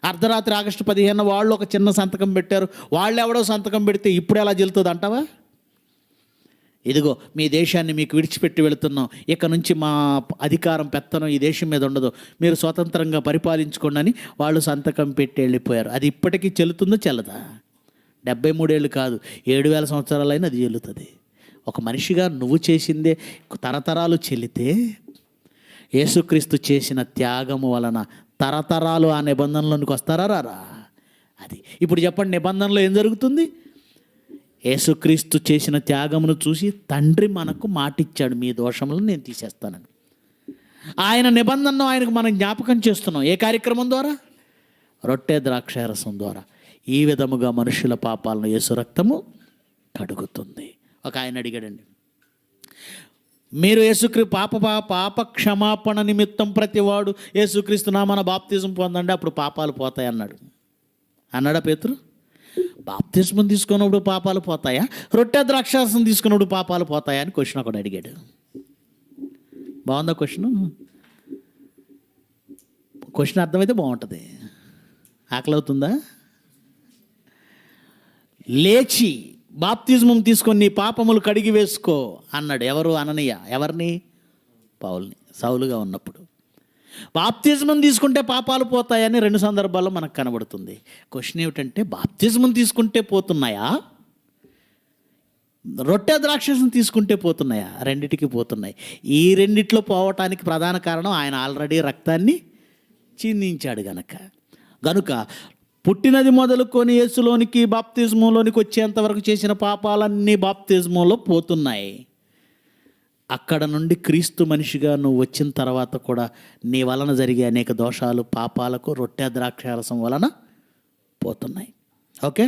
అర్ధరాత్రి ఆగస్టు 15 వాళ్ళు ఒక చిన్న సంతకం పెట్టారు. వాళ్ళు ఎవడో సంతకం పెడితే ఇప్పుడు ఎలా జల్లుతుంది అంటావా? ఇదిగో మీ దేశాన్ని మీకు విడిచిపెట్టి వెళుతున్నాం, ఇక నుంచి మా అధికారం పెత్తనం ఈ దేశం మీద ఉండదు, మీరు స్వతంత్రంగా పరిపాలించుకోండి అని వాళ్ళు సంతకం పెట్టి వెళ్ళిపోయారు. అది ఇప్పటికీ చెల్లుతుందో చెల్లదా? 73 ఏళ్ళు కాదు, 7000 సంవత్సరాలైనా అది చెల్లుతుంది. ఒక మనిషిగా నువ్వు చేసిందే తరతరాలు చెల్లితే యేసుక్రీస్తు చేసిన త్యాగము వలన తరతరాలు ఆ నిబంధనలోనికి వస్తారా రారా? అది. ఇప్పుడు చెప్పండి, నిబంధనలో ఏం జరుగుతుంది? యేసుక్రీస్తు చేసిన త్యాగమును చూసి తండ్రి మనకు మాటిచ్చాడు, మీ దోషములను నేను తీసేస్తానని. ఆయన నిబంధనను ఆయనకు మనం జ్ఞాపకం చేస్తున్నాం. ఏ కార్యక్రమం ద్వారా? రొట్టె ద్రాక్షారసం ద్వారా. ఈ విధముగా మనుషుల పాపాలను యేసు రక్తము కడుగుతుంది. ఒక ఆయన అడిగాడండి, మీరు పాప క్షమాపణ నిమిత్తం ప్రతివాడు యేసుక్రీస్తు నామమున బాప్తిజం పొందండి, అప్పుడు పాపాలు పోతాయి అన్నాడా పేతురు? బాప్తిజం తీసుకున్నప్పుడు పాపాలు పోతాయా, రొట్టె ద్రాక్షారసం తీసుకున్నప్పుడు పాపాలు పోతాయా అని క్వశ్చన్ ఒకటి అడిగాడు. బాగుందా క్వశ్చన్ అర్థమైతే బాగుంటుంది. ఆకలి అవుతుందా? లేచి బాప్తిజమం తీసుకొని నీ పాపములు కడిగి వేసుకో అన్నాడు. ఎవరు? అననీయ. ఎవరిని? పౌల్ని. సౌలుగా ఉన్నప్పుడు. బాప్తిజమం తీసుకుంటే పాపాలు పోతాయని 2 సందర్భాల్లో మనకు కనబడుతుంది. క్వశ్చన్ ఏమిటంటే, బాప్తిజమం తీసుకుంటే పోతున్నాయా, రొట్టె ద్రాక్షసం తీసుకుంటే పోతున్నాయా? రెండిటికి పోతున్నాయి. ఈ రెండిట్లో పోవటానికి ప్రధాన కారణం ఆయన ఆల్రెడీ రక్తాన్ని చిందించాడు గనుక పుట్టినది మొదలుకొని యేసులోనికి బాప్తిజంలోనికి వచ్చేంతవరకు చేసిన పాపాలన్నీ బాప్తిజంలో పోతున్నాయి. అక్కడ నుండి క్రీస్తు మనిషిగా నువ్వు వచ్చిన తర్వాత కూడా నీ వలన జరిగే అనేక దోషాలు, పాపాలకు రొట్టె ద్రాక్షారసం వలన పోతున్నాయి. ఓకే.